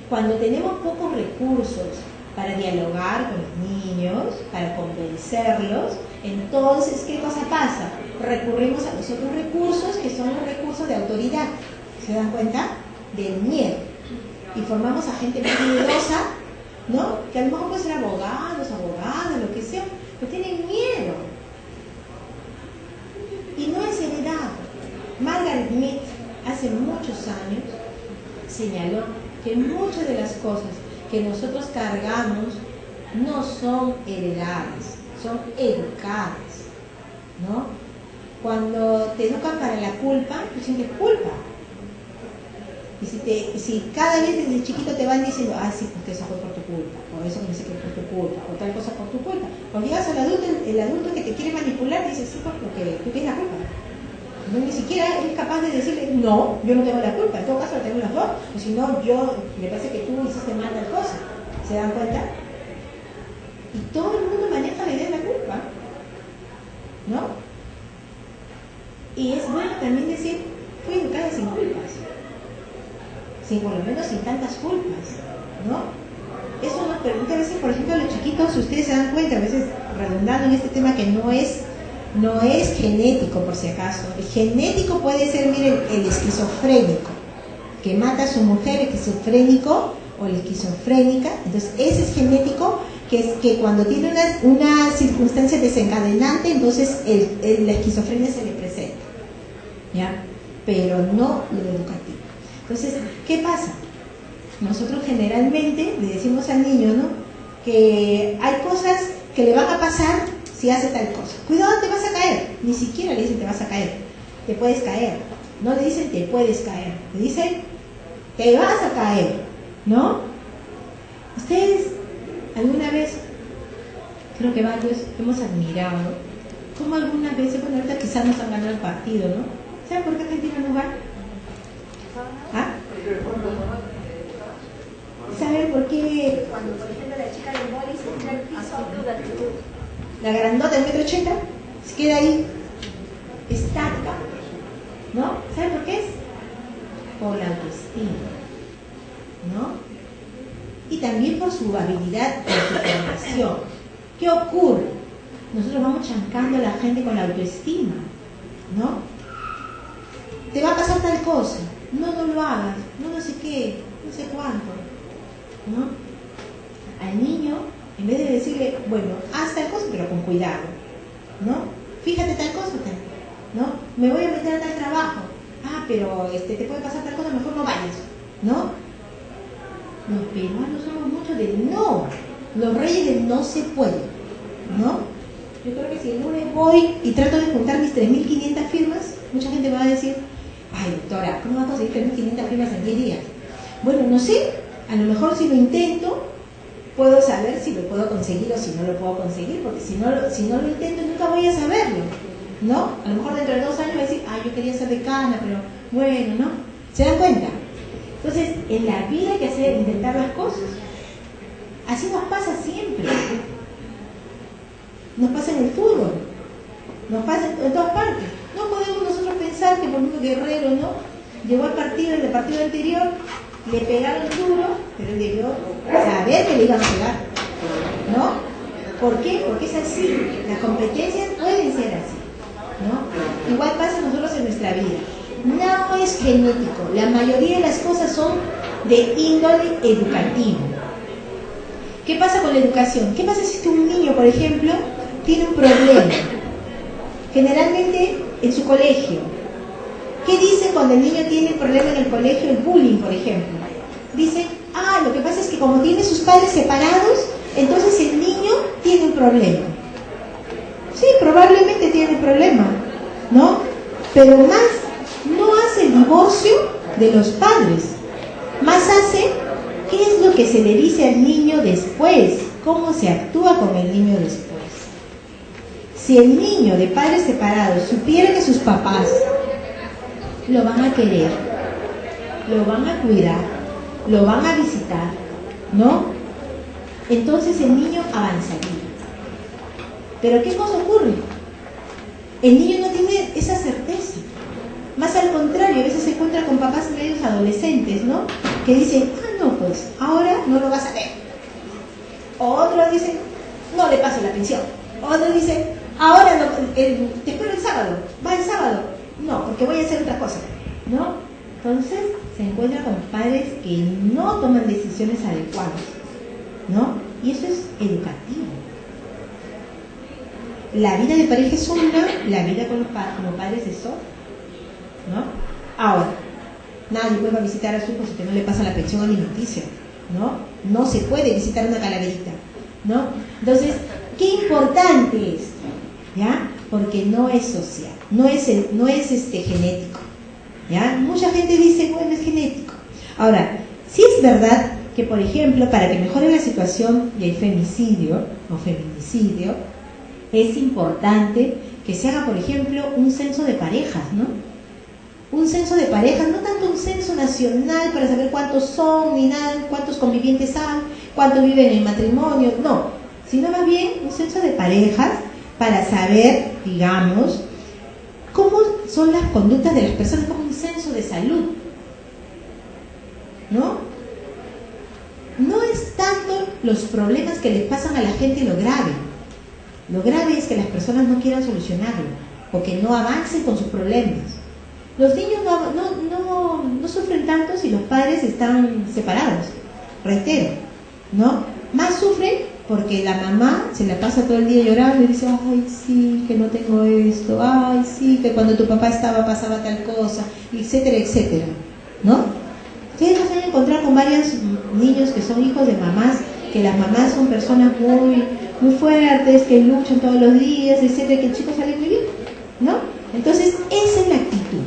cuando tenemos pocos recursos para dialogar con los niños, para convencerlos, entonces, ¿qué cosa pasa? Recurrimos a los otros recursos, que son los recursos de autoridad. ¿Se dan cuenta? Del miedo. Y formamos a gente muy miedosa, ¿no? Que a lo mejor pueden ser abogados, lo que sea, pero tienen miedo. Y no es heredado. Margaret Mead, hace muchos años, señaló que muchas de las cosas que nosotros cargamos no son heredadas, son educadas, ¿no? Cuando te educan para la culpa, tú sientes culpa. Y si cada vez desde chiquito te van diciendo, sí, porque eso fue por tu culpa, o eso me dice que fue por tu culpa, o tal cosa por tu culpa. Cuando llegas al adulto, el adulto que te quiere manipular, dice, sí, porque tú tienes la culpa. No, ni siquiera es capaz de decirle, no, yo no tengo la culpa, en todo caso la tengo los dos, o si no, me parece que tú hiciste mal tal cosa. ¿Se dan cuenta? Y todo el mundo maneja la idea de la culpa, ¿no? Y es bueno también decir, fui educada sin culpas, por lo menos sin tantas culpas, ¿no? Eso nos permite a veces, por ejemplo, a los chiquitos, ustedes se dan cuenta, a veces redundando en este tema que no es genético, por si acaso. El genético puede ser, miren, el esquizofrénico, que mata a su mujer, el esquizofrénico o la esquizofrénica. Entonces, ese es genético, que es que cuando tiene una circunstancia desencadenante, entonces la esquizofrenia se le presenta, ¿ya? Pero no lo educativo. Entonces, ¿qué pasa? Nosotros generalmente le decimos al niño, ¿no?, que hay cosas que le van a pasar si hace tal cosa. Cuidado, te vas a caer. Ni siquiera le dicen te vas a caer. Te puedes caer. No le dicen te puedes caer. Le dicen te vas a caer, ¿no? Ustedes alguna vez, creo que varios hemos admirado cómo algunas veces, bueno, ahorita quizás nos han ganado el partido, ¿no? ¿Saben por qué Argentina no va? ¿Ah? ¿Saben por qué? Cuando, por ejemplo, la chica del boli se tira al piso, la grandota de 1,80 m se queda ahí estática, ¿no? ¿Saben por qué es? Por la autoestima, ¿no? Y también por su habilidad, por su formación. ¿Qué ocurre? Nosotros vamos chancando a la gente con la autoestima, ¿no? Te va a pasar tal cosa, no lo hagas, no sé qué, no sé cuánto, ¿no? Al niño, en vez de decirle, bueno, haz tal cosa, pero con cuidado, ¿no? Fíjate tal cosa, ¿no? Me voy a meter a tal trabajo, pero te puede pasar tal cosa, mejor no vayas, ¿no? Los peruanos somos muchos del no, los reyes del no se puede, ¿no? Yo creo que si el lunes voy y trato de juntar mis 3.500 firmas, mucha gente me va a decir, ay doctora, ¿cómo va a conseguir 3.500 firmas en 10 días? Bueno, no sé, a lo mejor si lo intento, puedo saber si lo puedo conseguir o si no lo puedo conseguir, porque si no lo intento nunca voy a saberlo, ¿no? A lo mejor dentro de 2 años voy a decir, yo quería ser decana, pero bueno, ¿no? ¿Se dan cuenta? Entonces, en la vida hay que hacer, intentar las cosas. Así nos pasa siempre. Nos pasa en el fútbol, nos pasa en todas partes. No podemos nosotros pensar que por ejemplo Guerrero, ¿no? Llegó al partido, en el partido anterior, le pegaron duro, pero él debió saber que le iban a pegar, ¿no? ¿Por qué? Porque es así. Las competencias pueden ser así, ¿no? Igual pasa a nosotros en nuestra vida. No es genético. La mayoría de las cosas son de índole educativo. ¿Qué pasa con la educación? ¿Qué pasa si es que un niño, por ejemplo, tiene un problema? Generalmente en su colegio. ¿Qué dicen cuando el niño tiene problema en el colegio? El bullying, por ejemplo. Dicen, lo que pasa es que como tiene sus padres separados, entonces el niño tiene un problema. Sí, probablemente tiene un problema, ¿no? Pero más no hace el divorcio de los padres. Más hace qué es lo que se le dice al niño después, cómo se actúa con el niño después. Si el niño de padres separados supiera que sus papás lo van a querer, lo van a cuidar, lo van a visitar, ¿no? Entonces el niño avanzaría. Pero ¿qué cosa ocurre? El niño no tiene esa certeza. Más al contrario, a veces se encuentra con papás medios adolescentes, ¿no? Que dicen, no, pues, ahora no lo vas a ver. Otros dicen, no le paso la pensión. Otros dicen, ahora no, te espero el sábado. ¿Va el sábado? No, porque voy a hacer otra cosa, ¿no? Entonces se encuentra con padres que no toman decisiones adecuadas, ¿no? Y eso es educativo. La vida de pareja es una, la vida como padres es otra, ¿no? Ahora, nadie puede visitar a su hijo si no le pasa la pensión alimenticia, ¿no? No se puede visitar una calaverita, ¿no? Entonces, qué importante es, ¿ya? Porque no es social, no es genético, ¿ya? Mucha gente dice, bueno, es genético. Ahora, sí es verdad que, por ejemplo, para que mejore la situación del femicidio o feminicidio, es importante que se haga, por ejemplo, un censo de parejas, ¿no? Un censo de parejas, no tanto un censo nacional para saber cuántos son, ni nada, cuántos convivientes hay, cuántos viven en matrimonio, no, sino más bien un censo de parejas para saber, digamos, cómo son las conductas de las personas, como un censo de salud, ¿no? No es tanto los problemas que les pasan a la gente lo grave. Lo grave es que las personas no quieran solucionarlo o que no avancen con sus problemas. Los niños no sufren tanto si los padres están separados, reitero, ¿no? Más sufren porque la mamá se la pasa todo el día llorando y dice, ay, sí, que no tengo esto, ay, sí, que cuando tu papá estaba pasaba tal cosa, etcétera, etcétera, ¿no? Ustedes se van a encontrar con varios niños que son hijos de mamás, que las mamás son personas muy fuertes, que luchan todos los días, etcétera, que el chico sale muy bien, ¿no? Entonces, esa es la actitud.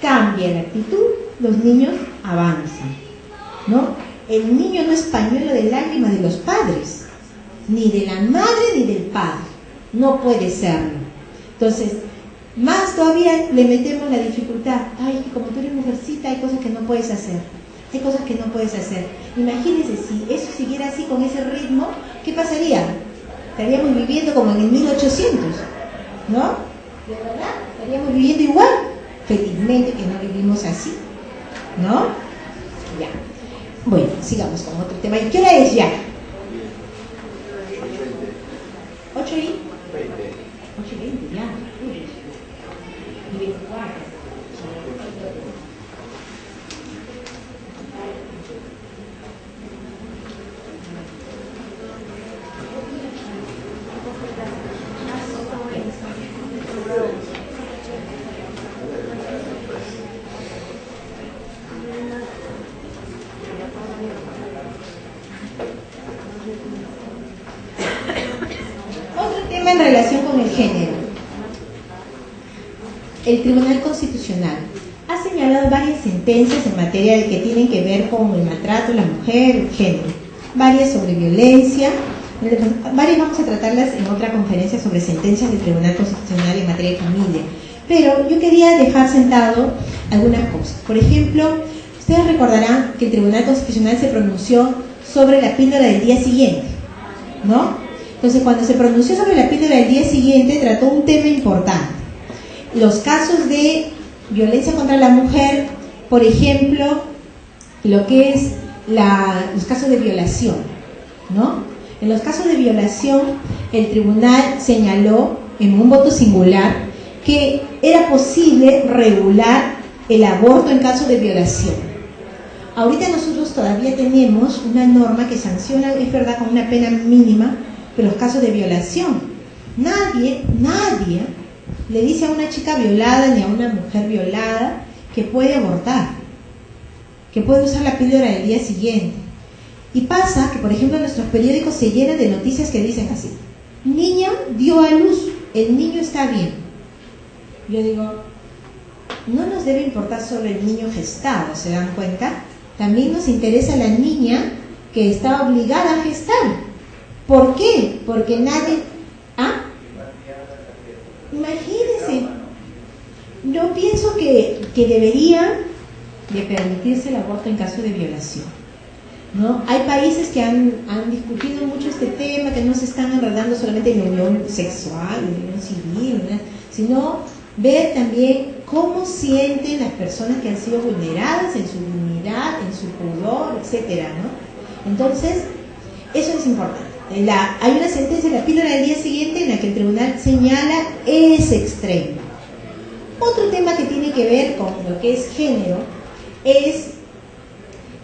Cambia la actitud, los niños avanzan, ¿no? El niño no es pañuelo de lágrimas de los padres, ni de la madre ni del padre, no puede serlo. Entonces, más todavía le metemos la dificultad, ay, que como tú eres mujercita hay cosas que no puedes hacer, hay cosas que no puedes hacer. Imagínense, si eso siguiera así con ese ritmo, ¿qué pasaría? Estaríamos viviendo como en el 1800, ¿no? ¿De verdad? Estaríamos viviendo igual. Felizmente que no vivimos así, ¿no? Ya. Bueno, sigamos con otro tema. ¿Y qué hora es ya? 8:20. 8:20, ya. Y 24. con el género. El Tribunal Constitucional ha señalado varias sentencias en materia de que tienen que ver con el maltrato a la mujer, el género. Varias sobre violencia, varias vamos a tratarlas en otra conferencia sobre sentencias del Tribunal Constitucional en materia de familia. Pero yo quería dejar sentado algunas cosas. Por ejemplo, ustedes recordarán que el Tribunal Constitucional se pronunció sobre la píldora del día siguiente, ¿no? Entonces, cuando se pronunció sobre la píldora del día siguiente, trató un tema importante. Los casos de violencia contra la mujer, por ejemplo, lo que es los casos de violación, ¿no? En los casos de violación, el tribunal señaló en un voto singular que era posible regular el aborto en caso de violación. Ahorita nosotros todavía tenemos una norma que sanciona, es verdad, con una pena mínima, pero los casos de violación. Nadie le dice a una chica violada ni a una mujer violada que puede abortar, que puede usar la píldora del día siguiente. Y pasa que, por ejemplo, nuestros periódicos se llenan de noticias que dicen así: niña dio a luz, el niño está bien. Yo digo, no nos debe importar solo el niño gestado, ¿se dan cuenta? También nos interesa la niña que está obligada a gestar. ¿Por qué? Porque nadie... ¿Ah? Imagínense, yo pienso que debería de permitirse el aborto en caso de violación, ¿no? Hay países que han discutido mucho este tema, que no se están enredando solamente en la unión sexual, en la unión civil, ¿no? Sino ver también cómo sienten las personas que han sido vulneradas en su dignidad, en su pudor, etcétera, ¿no? Entonces, eso es importante. Hay una sentencia de la píldora del día siguiente en la que el tribunal señala ese extremo. Otro tema que tiene que ver con lo que es género es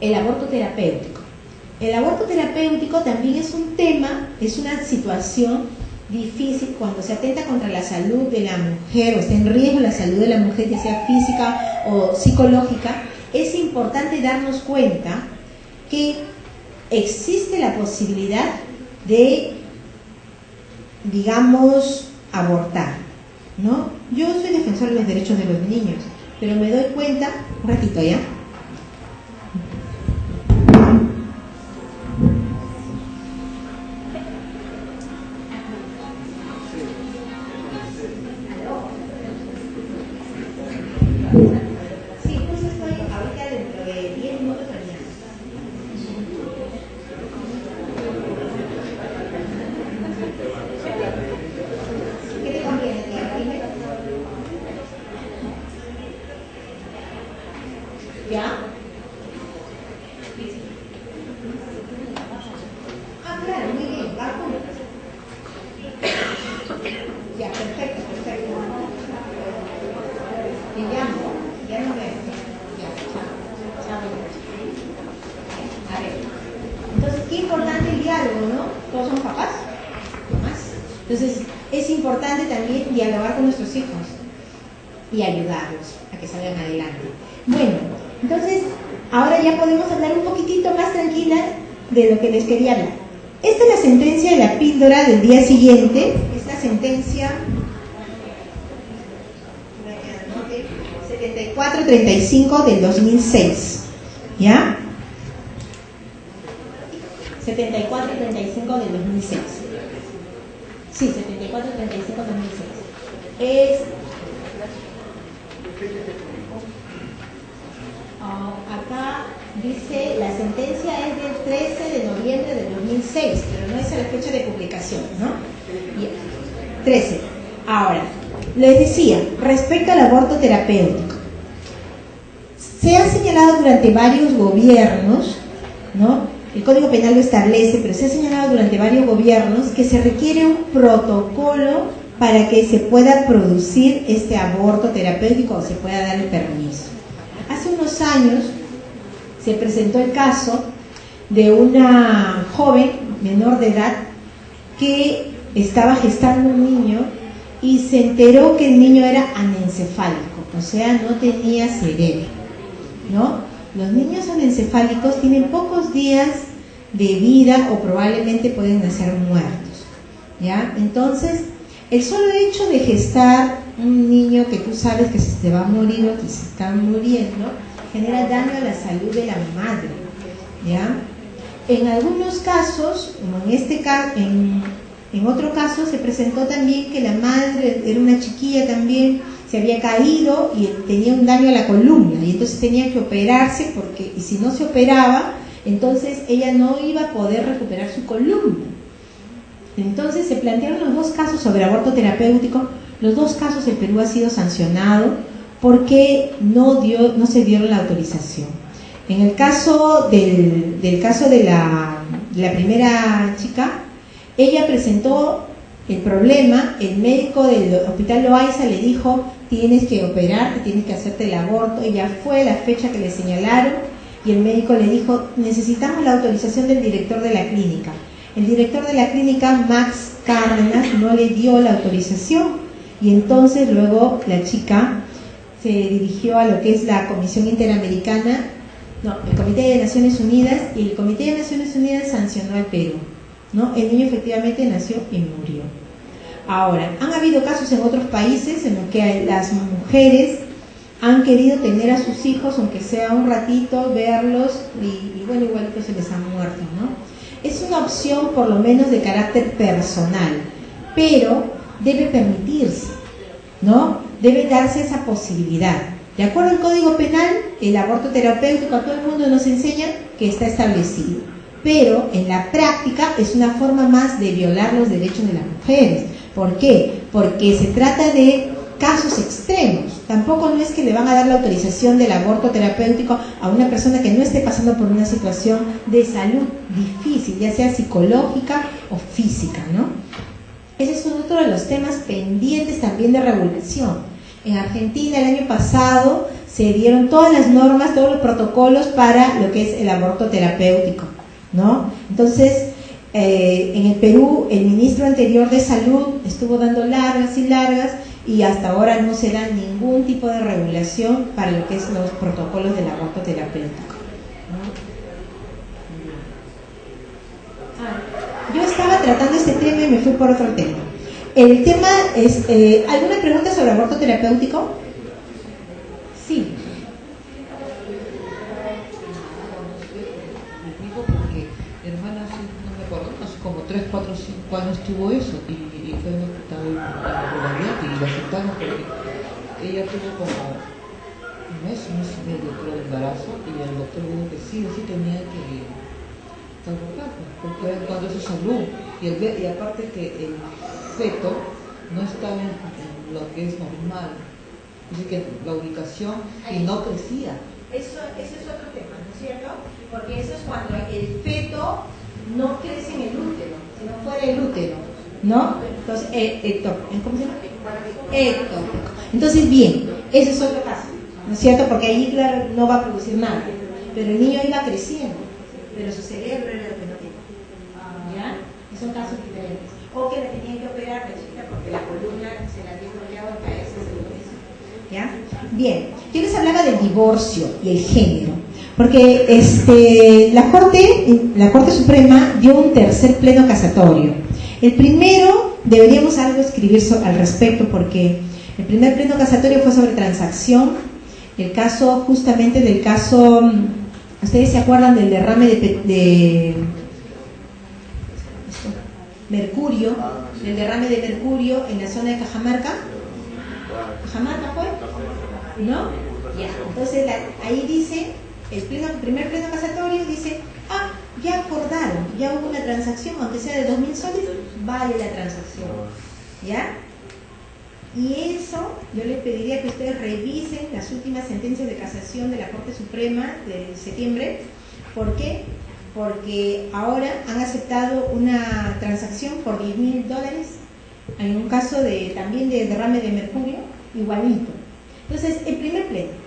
el aborto terapéutico. El aborto terapéutico también es un tema, es una situación difícil cuando se atenta contra la salud de la mujer o está en riesgo la salud de la mujer, ya sea física o psicológica. Es importante darnos cuenta que existe la posibilidad de, digamos, abortar, ¿no? Yo soy defensor de los derechos de los niños, pero me doy cuenta, un ratito ya, sí, pues estoy ahorita dentro de 10 minutos mañana. ¿Qué te conviene, tía? Dime. ¿Ya? Ah, claro, muy bien, va juntos. Ya, perfecto. Te llamo, ya nos vemos. Ya, chao. A ver, entonces, qué importante el diálogo, ¿no? Todos somos papás, mamás. Entonces, es importante también dialogar con nuestros hijos y ayudarlos a que salgan adelante. Bueno, entonces, ahora ya podemos hablar un poquitito más tranquila de lo que les quería hablar. Esta es la sentencia de la píldora del día siguiente. Es la sentencia 7435 del 2006. ¿Ya? 7435 del 2006. Sí, 7435 del 2006. Acá dice, la sentencia es del 13 de noviembre del 2006, pero no es a la fecha de publicación, ¿no? Bien. 13. Ahora, les decía, respecto al aborto terapéutico, se ha señalado durante varios gobiernos, ¿no? El Código Penal lo establece, pero se ha señalado durante varios gobiernos que se requiere un protocolo para que se pueda producir este aborto terapéutico o se pueda dar el permiso. Hace unos años se presentó el caso de una joven menor de edad que estaba gestando un niño y se enteró que el niño era anencefálico, o sea, no tenía cerebro, ¿no? Los niños anencefálicos tienen pocos días de vida o probablemente pueden nacer muertos, ¿ya? Entonces, El solo hecho de gestar un niño que tú sabes que se te va a morir o que se está muriendo, genera daño a la salud de la madre, ¿ya? En algunos casos, como en este caso, en otro caso se presentó también que la madre era una chiquilla también, se había caído y tenía un daño a la columna y entonces tenía que operarse porque, y si no se operaba, entonces ella no iba a poder recuperar su columna. Entonces se plantearon los dos casos sobre aborto terapéutico. Los dos casos el Perú ha sido sancionado porque no se dieron la autorización. En el caso del caso de la primera chica, ella presentó el problema, el médico del hospital Loaiza le dijo: tienes que operarte, tienes que hacerte el aborto. Ella fue a la fecha que le señalaron y el médico le dijo: necesitamos la autorización del director de la clínica. El director de la clínica, Max Cárdenas, no le dio la autorización y entonces luego la chica se dirigió a lo que es la Comisión Interamericana, el Comité de Naciones Unidas, y el Comité de Naciones Unidas sancionó al Perú, ¿no? El niño efectivamente nació y murió. Ahora, han habido casos en otros países en los que las mujeres han querido tener a sus hijos, aunque sea un ratito, verlos y bueno, igualito se les ha muerto, ¿no? Es una opción por lo menos de carácter personal, pero debe permitirse, ¿no? Debe darse esa posibilidad. De acuerdo al Código Penal, el aborto terapéutico a todo el mundo nos enseña que está establecido, pero en la práctica es una forma más de violar los derechos de las mujeres. ¿Por qué? Porque se trata de casos extremos. Tampoco no es que le van a dar la autorización del aborto terapéutico a una persona que no esté pasando por una situación de salud difícil, ya sea psicológica o física, ¿no? Ese es otro de los temas pendientes también de regulación. En Argentina el año pasado se dieron todas las normas, todos los protocolos para lo que es el aborto terapéutico, ¿no? Entonces, en el Perú, el ministro anterior de Salud estuvo dando largas y largas y hasta ahora no se da ningún tipo de regulación para lo que es los protocolos del aborto terapéutico, ¿no? Yo estaba tratando este tema y me fui por otro tema. El tema es, ¿alguna pregunta sobre aborto terapéutico? Sí. Como 3, 4, 5 años tuvo eso y fue en un hospital y la aceptaron porque ella tuvo como un mes y medio creo de embarazo y el doctor dijo que sí tenía que abortar porque cuando es su salud y aparte que el feto no estaba en lo que es normal, dice que la ubicación y no crecía. Eso es otro tema, ¿no es cierto? Porque eso es cuando el feto no crece en el útero, sino fuera del útero, ¿no? Entonces, ¿cómo se llama? Ectópico. Entonces, bien, ese es otro caso, ¿no es cierto? Porque ahí, claro, no va a producir nada, pero el niño iba creciendo, pero su cerebro era lo que no tenía, ¿ya? Y son casos diferentes. O que le tenían que operar la chica porque la columna se la había rodeado a caerse según eso, ¿ya? Bien, yo les hablaba del divorcio y el género. Porque la Corte Suprema dio un tercer pleno casatorio. El primero, deberíamos algo escribir al respecto, porque el primer pleno casatorio fue sobre transacción. El caso, justamente del caso, ¿ustedes se acuerdan del derrame de mercurio? Del derrame de mercurio en la zona de Cajamarca. ¿Cajamarca fue? ¿No? Ya, entonces ahí dice... El primer pleno casatorio dice: ya acordaron, ya hubo una transacción, aunque sea de 2.000 soles, vale la transacción, ¿ya? Y eso, yo les pediría que ustedes revisen las últimas sentencias de casación de la Corte Suprema de septiembre. ¿Por qué? Porque ahora han aceptado una transacción por $10.000 en un caso también de derrame de mercurio, igualito. Entonces, el primer pleno.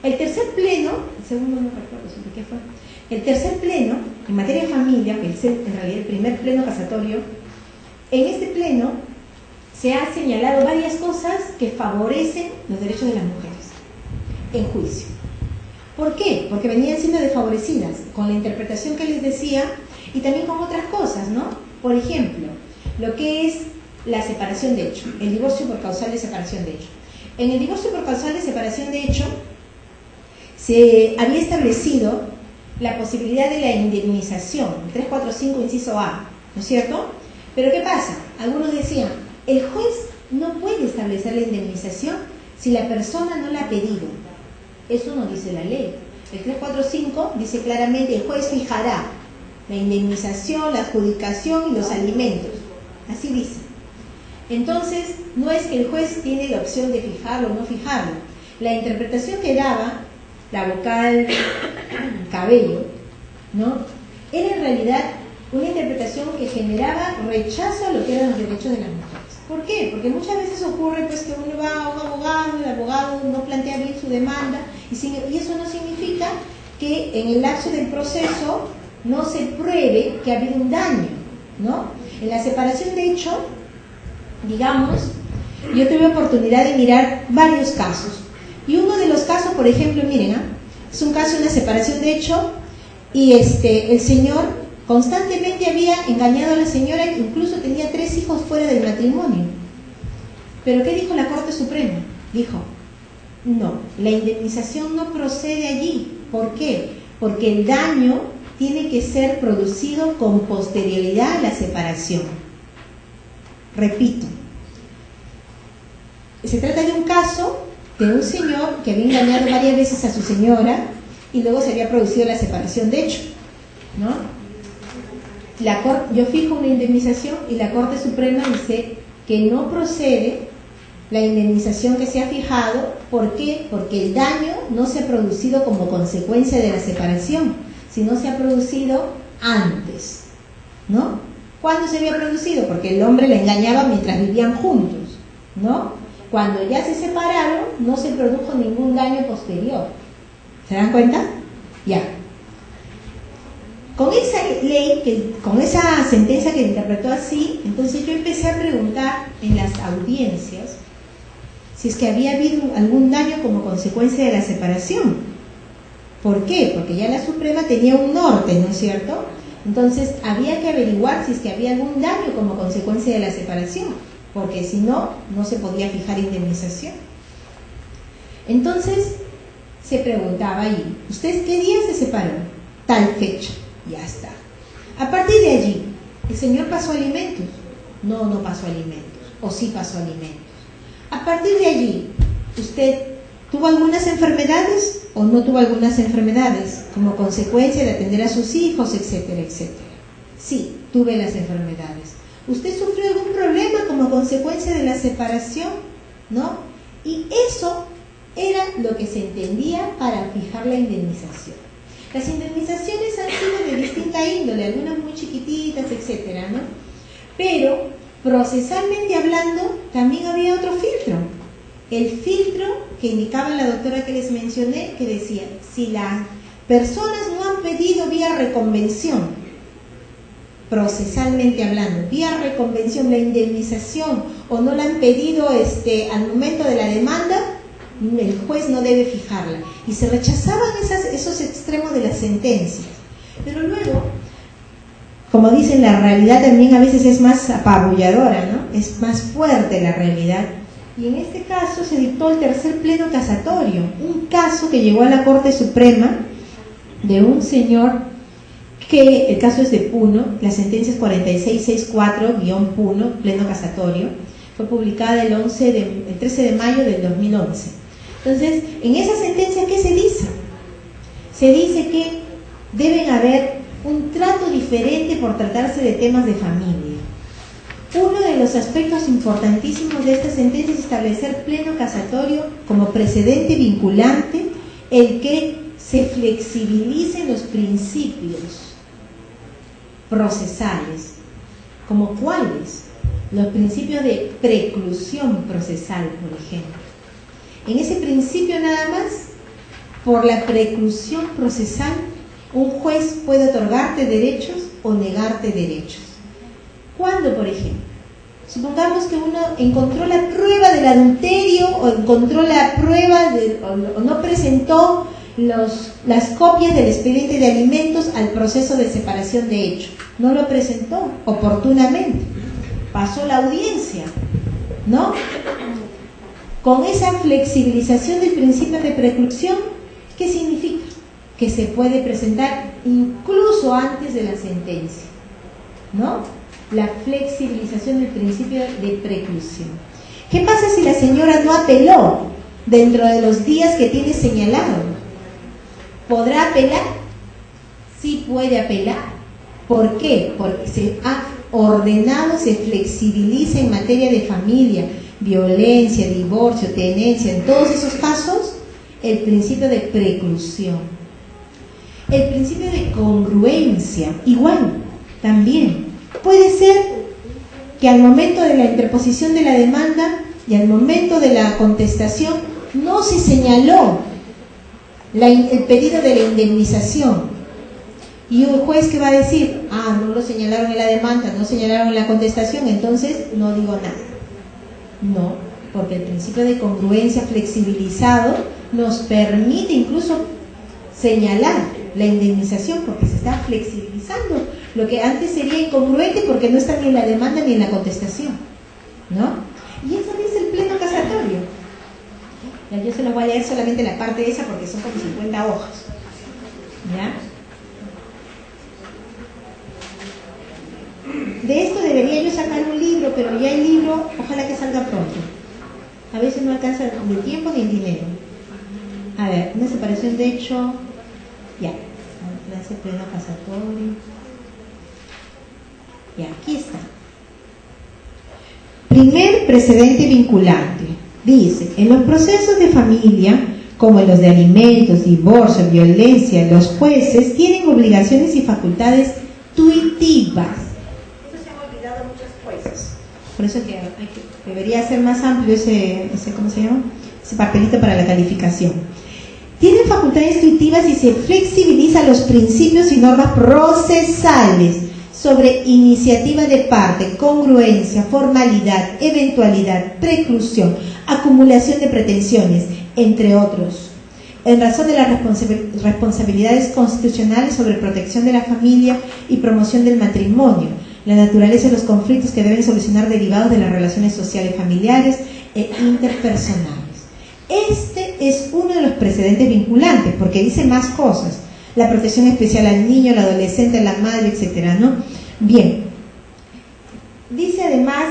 El tercer pleno, el segundo no recuerdo sobre qué fue, el tercer pleno, en materia de familia, que es en realidad el primer pleno casatorio, en este pleno se ha señalado varias cosas que favorecen los derechos de las mujeres en juicio. ¿Por qué? Porque venían siendo desfavorecidas con la interpretación que les decía y también con otras cosas, ¿no? Por ejemplo, lo que es la separación de hecho, el divorcio por causal de separación de hecho. En el divorcio por causal de separación de hecho, se había establecido la posibilidad de la indemnización, 345 inciso A, ¿no es cierto? Pero ¿qué pasa? Algunos decían, el juez no puede establecer la indemnización si la persona no la ha pedido. Eso no dice la ley. El 345 dice claramente, el juez fijará la indemnización, la adjudicación y los alimentos. Así dice. Entonces, no es que el juez tiene la opción de fijarlo o no fijarlo. La interpretación que daba la vocal Cabello, ¿no?, era en realidad una interpretación que generaba rechazo a lo que eran los derechos de las mujeres. ¿Por qué? Porque muchas veces ocurre pues que uno va a un abogado, el abogado no plantea bien su demanda y eso no significa que en el lapso del proceso no se pruebe que ha habido un daño, ¿no? En la separación de hecho, digamos, yo tuve oportunidad de mirar varios casos. Y uno de los casos, por ejemplo, miren, es un caso de una separación de hecho y el señor constantemente había engañado a la señora, incluso tenía 3 hijos fuera del matrimonio. ¿Pero qué dijo la Corte Suprema? Dijo, no, la indemnización no procede allí. ¿Por qué? Porque el daño tiene que ser producido con posterioridad a la separación. Repito, se trata de un caso de un señor que había engañado varias veces a su señora y luego se había producido la separación de hecho, ¿no? Yo fijo una indemnización y la Corte Suprema dice que no procede la indemnización que se ha fijado. ¿Por qué? Porque el daño no se ha producido como consecuencia de la separación, sino se ha producido antes, ¿no? ¿Cuándo se había producido? Porque el hombre la engañaba mientras vivían juntos, ¿no? Cuando ya se separaron, no se produjo ningún daño posterior. ¿Se dan cuenta? Ya. Con esa ley, con esa sentencia que interpretó así, entonces yo empecé a preguntar en las audiencias si es que había habido algún daño como consecuencia de la separación. ¿Por qué? Porque ya la Suprema tenía un norte, ¿no es cierto? Entonces había que averiguar si es que había algún daño como consecuencia de la separación, porque si no, no se podía fijar indemnización. Entonces se preguntaba ahí, ¿usted qué día se separó? Tal fecha. Ya está. A partir de allí, ¿el señor pasó alimentos? No, no pasó alimentos. ¿O sí pasó alimentos? A partir de allí, ¿usted tuvo algunas enfermedades o no tuvo algunas enfermedades como consecuencia de atender a sus hijos, etcétera, etcétera? Sí, tuve las enfermedades. ¿Usted sufrió algún problema como consecuencia de la separación? ¿No? Y eso era lo que se entendía para fijar la indemnización. Las indemnizaciones han sido de distinta índole, algunas muy chiquititas, etcétera, ¿no? Pero, procesalmente hablando, también había otro filtro. El filtro que indicaba la doctora que les mencioné, que decía, si las personas no han pedido vía reconvención, procesalmente hablando, vía reconvención, la indemnización, o no la han pedido al momento de la demanda, el juez no debe fijarla. Y se rechazaban esos extremos de las sentencias. Pero luego, como dicen, la realidad también a veces es más apabulladora, ¿no? Es más fuerte la realidad. Y en este caso se dictó el tercer pleno casatorio, un caso que llegó a la Corte Suprema de un señor que, el caso es de Puno, la sentencia es 4664-Puno, pleno casatorio, fue publicada el 13 de mayo del 2011. Entonces, en esa sentencia, ¿qué se dice? Se dice que deben haber un trato diferente por tratarse de temas de familia. Uno de los aspectos importantísimos de esta sentencia es establecer pleno casatorio como precedente vinculante, el que se flexibilicen los principios procesales. ¿Como cuáles? Los principios de preclusión procesal, por ejemplo. En ese principio nada más, por la preclusión procesal, un juez puede otorgarte derechos o negarte derechos. ¿Cuándo, por ejemplo? Supongamos que uno encontró la prueba del adulterio o encontró la prueba o no presentó las copias del expediente de alimentos al proceso de separación de hecho. No lo presentó oportunamente. pasó la audiencia, ¿no? Con esa flexibilización del principio de preclusión, ¿qué significa? Que se puede presentar incluso antes de la sentencia, ¿no? La flexibilización del principio de preclusión. ¿Qué pasa si la señora no apeló dentro de los días que tiene señalado? ¿Podrá apelar? Sí puede apelar. ¿Por qué? Porque se ha ordenado, se flexibiliza en materia de familia, violencia, divorcio, tenencia, en todos esos casos, el principio de preclusión. El principio de congruencia, igual, también. Puede ser que al momento de la interposición de la demanda y al momento de la contestación no se señaló el pedido de la indemnización. Y un juez que va a decir, no lo señalaron en la demanda, no señalaron en la contestación, entonces no digo nada. No, porque el principio de congruencia flexibilizado nos permite incluso señalar la indemnización porque se está flexibilizando lo que antes sería incongruente porque no está ni en la demanda ni en la contestación, ¿no? Y eso dice el pleno casatorio. Ya, yo se los voy a leer solamente la parte esa porque son como 50 hojas, ¿ya? De esto debería yo sacar un libro, pero ya el libro, ojalá que salga pronto. A veces no alcanza ni el tiempo ni el dinero. A ver, una separación de hecho, ya, clase pleno casatorio. Y aquí está. Primer precedente vinculante. Dice, en los procesos de familia, como en los de alimentos, divorcio, violencia, los jueces tienen obligaciones y facultades tuitivas. Por eso que debería ser más amplio ese ¿cómo se llama? Ese papelito para la calificación. Tienen facultades tuitivas y se flexibilizan los principios y normas procesales sobre iniciativa de parte, congruencia, formalidad, eventualidad, preclusión, acumulación de pretensiones, entre otros, en razón de las responsabilidades constitucionales sobre protección de la familia y promoción del matrimonio, la naturaleza de los conflictos que deben solucionar derivados de las relaciones sociales, familiares e interpersonales. Este es uno de los precedentes vinculantes, porque dice más cosas. La protección especial al niño, al adolescente, a la madre, etcétera, ¿no? Bien. Dice además,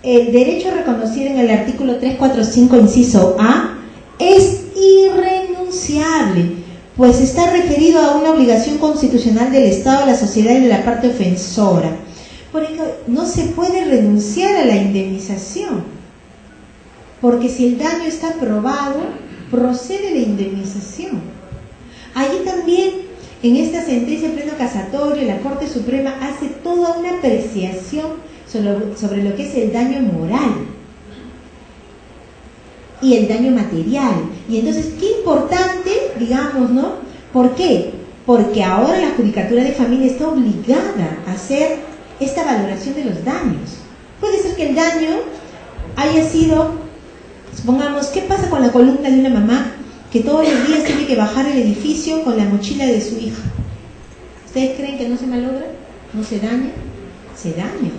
el derecho reconocido en el artículo 345, inciso A, es irrenunciable, pues está referido a una obligación constitucional del Estado, de la sociedad y de la parte ofensora. Por ello, no se puede renunciar a la indemnización, porque si el daño está probado, procede la indemnización. Allí también, en esta sentencia pleno casatorio, la Corte Suprema hace toda una apreciación sobre lo que es el daño moral y el daño material. Y entonces, qué importante, digamos, ¿no? ¿Por qué? Porque ahora la Judicatura de Familia está obligada a hacer esta valoración de los daños. Puede ser que el daño haya sido, supongamos, ¿qué pasa con la columna de una mamá que todos los días tiene que bajar el edificio con la mochila de su hija? ¿Ustedes creen que no se malogra? ¿No se daña? Se daña,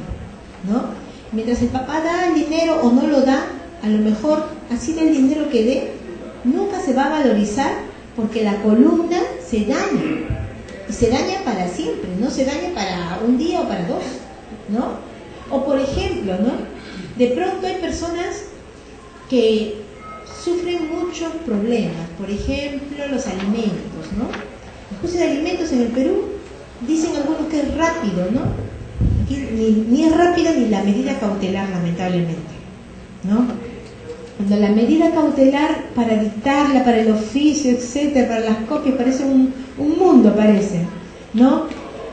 ¿no? Mientras el papá da el dinero o no lo da, a lo mejor así del dinero que dé, nunca se va a valorizar porque la columna se daña. Y se daña para siempre, no se daña para un día o para dos, ¿no? O por ejemplo, ¿no? De pronto hay personas que sufren muchos problemas, por ejemplo, los alimentos, ¿no? El juicio de alimentos en el Perú, dicen algunos que es rápido, ¿no? Aquí ni es rápida ni la medida cautelar, lamentablemente, ¿no? Cuando la medida cautelar para dictarla, para el oficio, etcétera, para las copias, parece un mundo, parece, ¿no?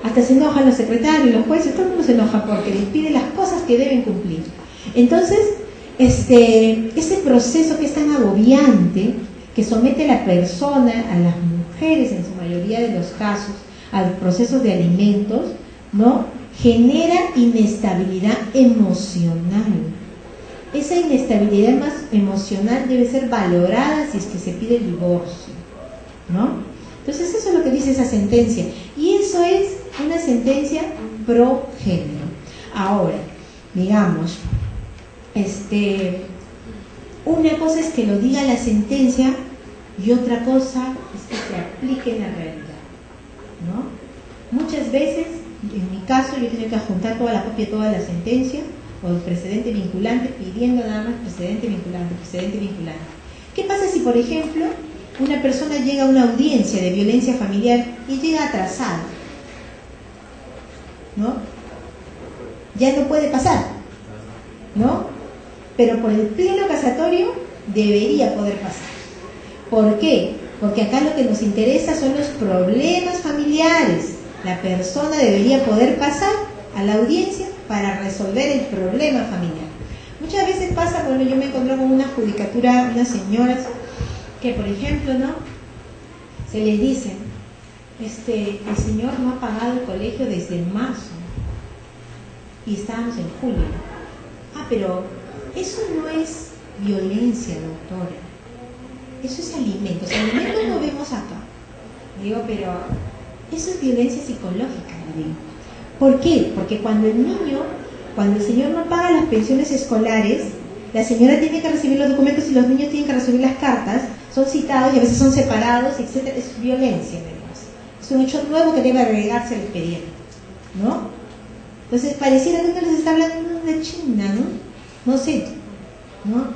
Hasta se enojan los secretarios, los jueces, todo el mundo se enoja porque les pide las cosas que deben cumplir. Entonces, ese proceso que es tan agobiante, que somete a la persona, a las mujeres en su mayoría de los casos, al proceso de alimentos, ¿no? Genera inestabilidad emocional. Esa inestabilidad más emocional debe ser valorada si es que se pide el divorcio, ¿no? Entonces eso es lo que dice esa sentencia, y eso es una sentencia pro género. Ahora, digamos, una cosa es que lo diga la sentencia y otra cosa es que se aplique en la realidad, ¿no? Muchas veces, en mi caso, yo tengo que adjuntar toda la copia, toda la sentencia o el precedente vinculante, pidiendo nada más precedente vinculante, precedente vinculante. ¿Qué pasa si, por ejemplo, una persona llega a una audiencia de violencia familiar y llega atrasada? ¿No? Ya no puede pasar, ¿no? Pero por el pleno casatorio debería poder pasar. ¿Por qué? Porque acá lo que nos interesa son los problemas familiares. La persona debería poder pasar a la audiencia para resolver el problema familiar. Muchas veces pasa, bueno, yo me encontré con una judicatura, unas señoras que, por ejemplo, ¿no? Se les dice, el señor no ha pagado el colegio desde marzo y estábamos en julio. Ah, pero eso no es violencia, doctora. Eso es alimentos. Alimentos lo vemos acá. Digo, pero eso es violencia psicológica, le digo. ¿Por qué? Porque cuando el señor no paga las pensiones escolares, la señora tiene que recibir los documentos y los niños tienen que recibir las cartas, son citados y a veces son separados, etc. Es violencia, digamos. Es un hecho nuevo que debe agregarse al expediente, ¿no? Entonces pareciera que uno les está hablando de China, ¿no? No sé, ¿no?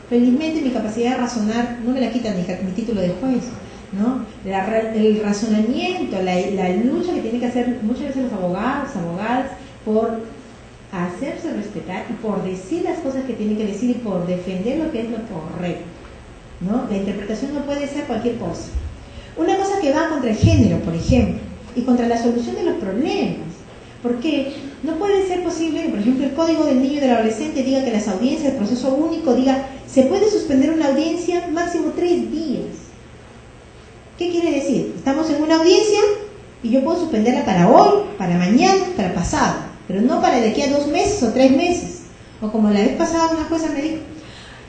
Felizmente mi capacidad de razonar no me la quita mi título de juez, ¿no? El razonamiento, la lucha que tienen que hacer muchas veces los abogadas por hacerse respetar y por decir las cosas que tienen que decir y por defender lo que es lo correcto, ¿no? La interpretación no puede ser cualquier cosa. Una cosa que va contra el género, por ejemplo, y contra la solución de los problemas. Porque no puede ser posible que, por ejemplo, el Código del Niño y del Adolescente diga que las audiencias, el proceso único, diga, se puede suspender una audiencia máximo 3 días. ¿Qué quiere decir? Estamos en una audiencia y yo puedo suspenderla para hoy, para mañana, para pasado, pero no para de aquí a 2 meses o 3 meses. O como la vez pasada una jueza me dijo,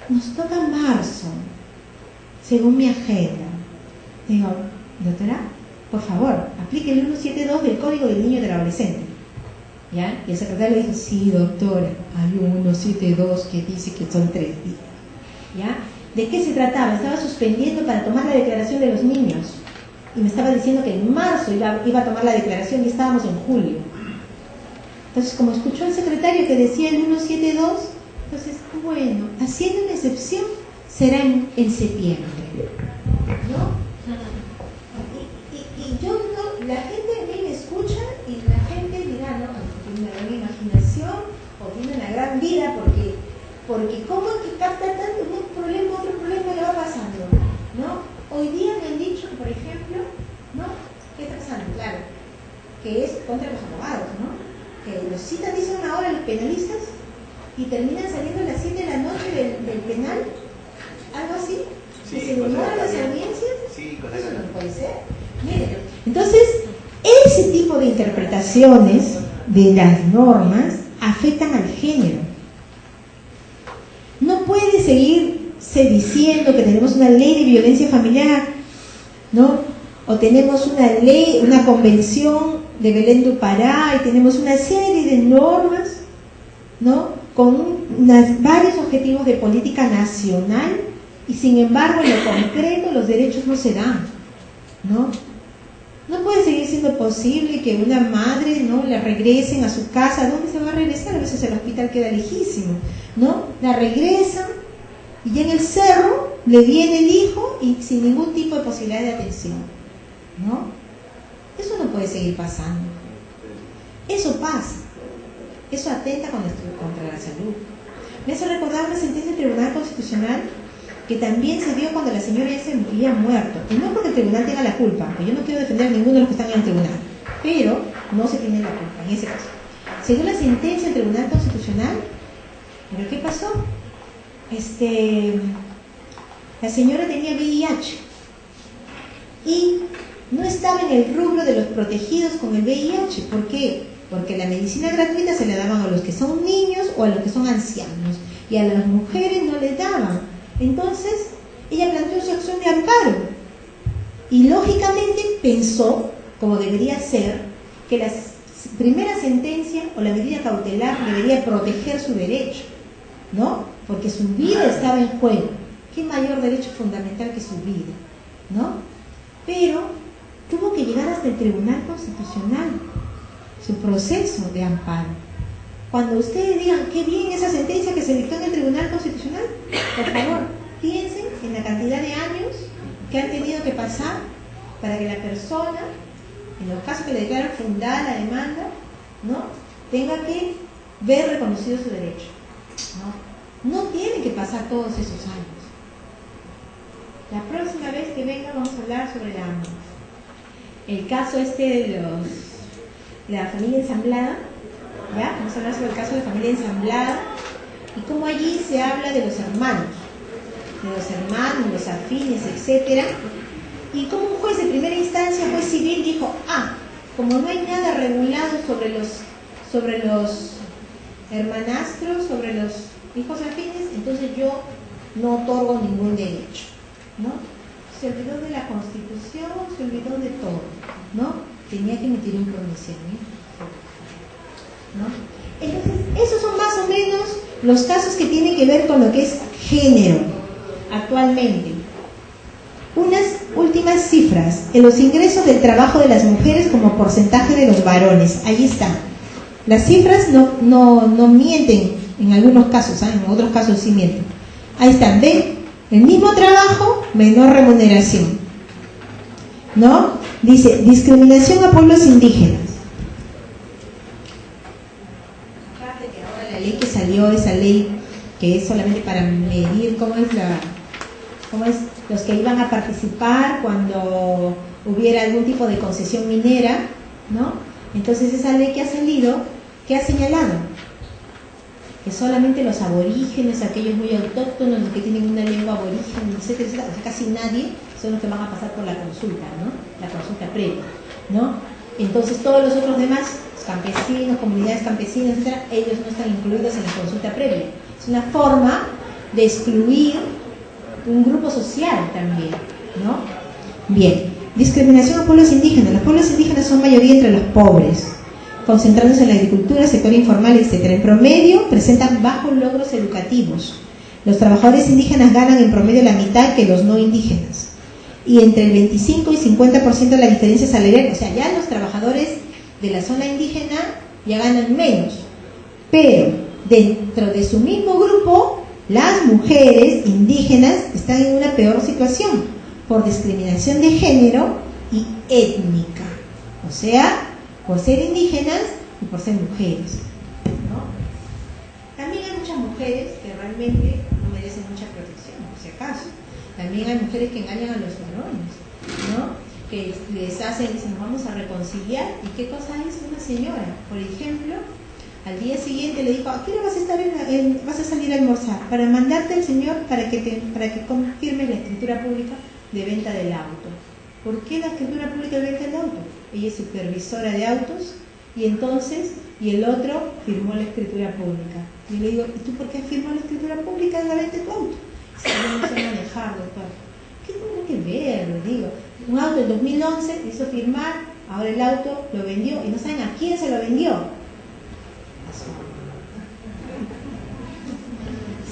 nos toca marzo, según mi agenda. Digo, doctora, por favor, aplique el 172 del Código del Niño y del Adolescente. ¿Ya? Y el secretario le dijo, sí, doctora, hay un 172 que dice que son 3 días. ¿Ya? ¿De qué se trataba? Estaba suspendiendo para tomar la declaración de los niños. Y me estaba diciendo que en marzo iba a tomar la declaración y estábamos en julio. Entonces, como escuchó el secretario que decía el 172, entonces, bueno, haciendo una excepción, será en septiembre. ¿No? Y yo no, la gente a mí me escucha y la gente dirá, no, tiene una gran imaginación o tiene una gran vida porque ¿cómo es que capta tanto un problema, otro problema le va pasando? ¿No? Hoy día me han dicho que, por ejemplo, ¿no? ¿Qué está pasando? Claro, que es contra los abogados, ¿no? Que los citan, dicen una hora los penalistas y terminan saliendo a las 7 de la noche del penal, algo así, que se demoran las audiencias. Sí, eso no puede ser. Miren, entonces, ese tipo de interpretaciones de las normas afectan al género. No puede seguirse diciendo que tenemos una ley de violencia familiar, ¿no? O tenemos una ley, una convención de Belén do Pará y tenemos una serie de normas, ¿no? Con varios objetivos de política nacional y sin embargo en lo concreto los derechos no se dan, ¿no? No puede seguir siendo posible que una madre, ¿no?, la regresen a su casa. ¿Dónde se va a regresar? A veces el hospital queda lejísimo, ¿no? La regresan y ya en el cerro le viene el hijo y sin ningún tipo de posibilidad de atención, ¿no? Eso no puede seguir pasando. Eso pasa. Eso atenta contra la salud. Me hace recordar una sentencia del Tribunal Constitucional que también se dio cuando la señora ya se había muerto. Y no porque el tribunal tenga la culpa, porque yo no quiero defender a ninguno de los que están en el tribunal, pero no se tiene la culpa en ese caso. Se dio la sentencia del Tribunal Constitucional, pero ¿qué pasó? La señora tenía VIH y no estaba en el rubro de los protegidos con el VIH. ¿Por qué? Porque la medicina gratuita se la daban a los que son niños o a los que son ancianos y a las mujeres no les daban. Entonces, ella planteó su acción de amparo y lógicamente pensó, como debería ser, que las primera sentencia o la medida cautelar debería proteger su derecho, ¿no? Porque su vida estaba en juego. ¿Qué mayor derecho fundamental que su vida, ¿no? Pero tuvo que llegar hasta el Tribunal Constitucional, su proceso de amparo. Cuando ustedes digan qué bien esa sentencia que se dictó en el Tribunal Constitucional, por favor, piensen en la cantidad de años que han tenido que pasar para que la persona, en los casos que le declaran fundada la demanda, ¿no?, tenga que ver reconocido su derecho, ¿no? No tiene que pasar todos esos años. La próxima vez que venga vamos a hablar sobre el caso de la familia ensamblada, ¿ya? Vamos a hablar sobre el caso de la familia ensamblada y cómo allí se habla de los hermanos, los afines, etcétera, y como un juez de primera instancia, juez civil, dijo, como no hay nada regulado sobre los hermanastros, sobre los hijos afines, entonces yo no otorgo ningún derecho, ¿no? Se olvidó de la Constitución, se olvidó de todo, ¿no? Tenía que emitir un pronunciamiento, ¿no? Entonces, esos son más o menos los casos que tienen que ver con lo que es género actualmente. Unas últimas cifras en los ingresos del trabajo de las mujeres como porcentaje de los varones. Ahí están. Las cifras no mienten en algunos casos, en otros casos sí mienten. Ahí están, ven, el mismo trabajo, menor remuneración, ¿no? Dice, discriminación a pueblos indígenas. Aparte que ahora la ley que salió, esa ley que es solamente para medir cómo es los que iban a participar cuando hubiera algún tipo de concesión minera, ¿no? Entonces esa ley que ha salido, ¿qué ha señalado? Que solamente los aborígenes, aquellos muy autóctonos, los que tienen una lengua aborigen, etcétera, etcétera, o sea, casi nadie son los que van a pasar por la consulta, ¿no? La consulta previa, ¿no? Entonces todos los otros demás, campesinos, comunidades campesinas, etcétera, ellos no están incluidos en la consulta previa. Es una forma de excluir un grupo social también, ¿no? Bien, discriminación a pueblos indígenas. Los pueblos indígenas son mayoría entre los pobres, concentrándose en la agricultura, sector informal, etc. En promedio presentan bajos logros educativos. Los trabajadores indígenas ganan en promedio la mitad que los no indígenas. Y entre el 25 y 50% de la diferencia salarial, o sea, ya los trabajadores de la zona indígena ya ganan menos. Pero dentro de su mismo grupo, las mujeres indígenas están en una peor situación por discriminación de género y étnica. O sea, por ser indígenas y por ser mujeres, ¿no? También hay muchas mujeres que realmente no merecen mucha protección, por si acaso. También hay mujeres que engañan a los varones, ¿no? Que les dicen, nos vamos a reconciliar. ¿Y qué cosa es una señora? Por ejemplo, al día siguiente le dijo, ¿a qué hora vas a salir a almorzar? Para mandarte al señor para que confirme la escritura pública de venta del auto. ¿Por qué la escritura pública de venta del auto? Ella es supervisora de autos y el otro firmó la escritura pública. Y le digo, ¿y tú por qué firmó la escritura pública de la venta de tu auto? Si yo no sé manejar, doctor. ¿Qué tiene que ver? Le digo, un auto en 2011 hizo firmar, ahora el auto lo vendió y no saben a quién se lo vendió.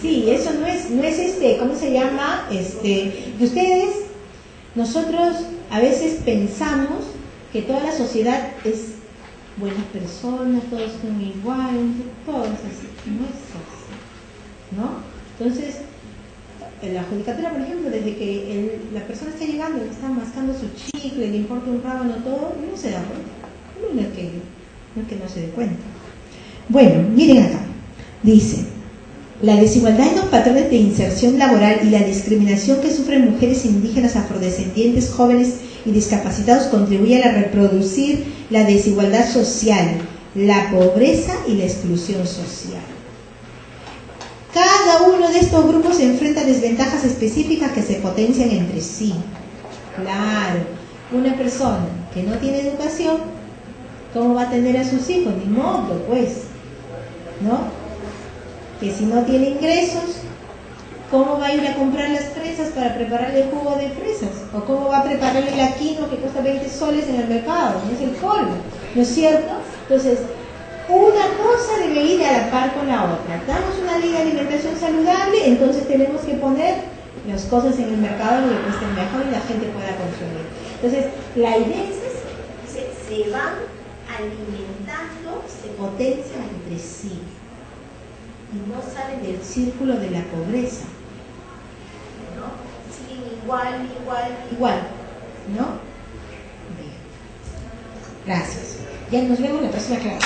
Sí, eso no es ¿cómo se llama? Nosotros a veces pensamos que toda la sociedad es buenas personas, todos son iguales, todo es así, no es así, ¿no? Entonces, en la judicatura, por ejemplo, desde que la persona está llegando, le está mascando su chicle, le importa un rábano, todo, no se da cuenta. No es que no se dé cuenta. Bueno, miren acá, dice, la desigualdad en los patrones de inserción laboral y la discriminación que sufren mujeres indígenas, afrodescendientes, jóvenes y discapacitados contribuye a reproducir la desigualdad social, la pobreza y la exclusión social. Cada uno de estos grupos se enfrenta a desventajas específicas que se potencian entre sí. Claro, una persona que no tiene educación, ¿cómo va a tener a sus hijos? Ni modo, pues, ¿no? Que si no tiene ingresos, ¿cómo va a ir a comprar las fresas para prepararle jugo de fresas? ¿O cómo va a prepararle la quinoa que cuesta 20 soles en el mercado? No es el colmo, ¿no es cierto? Entonces, una cosa debe ir a la par con la otra. Damos una ley de alimentación saludable, entonces tenemos que poner las cosas en el mercado donde cuesten mejor y la gente pueda consumir. Entonces, la idea es se van alimentando, se potencian entre sí y no salen del círculo de la pobreza, ¿no? Siguen igual, ¿no? Bien. Gracias. Ya nos vemos la próxima clase.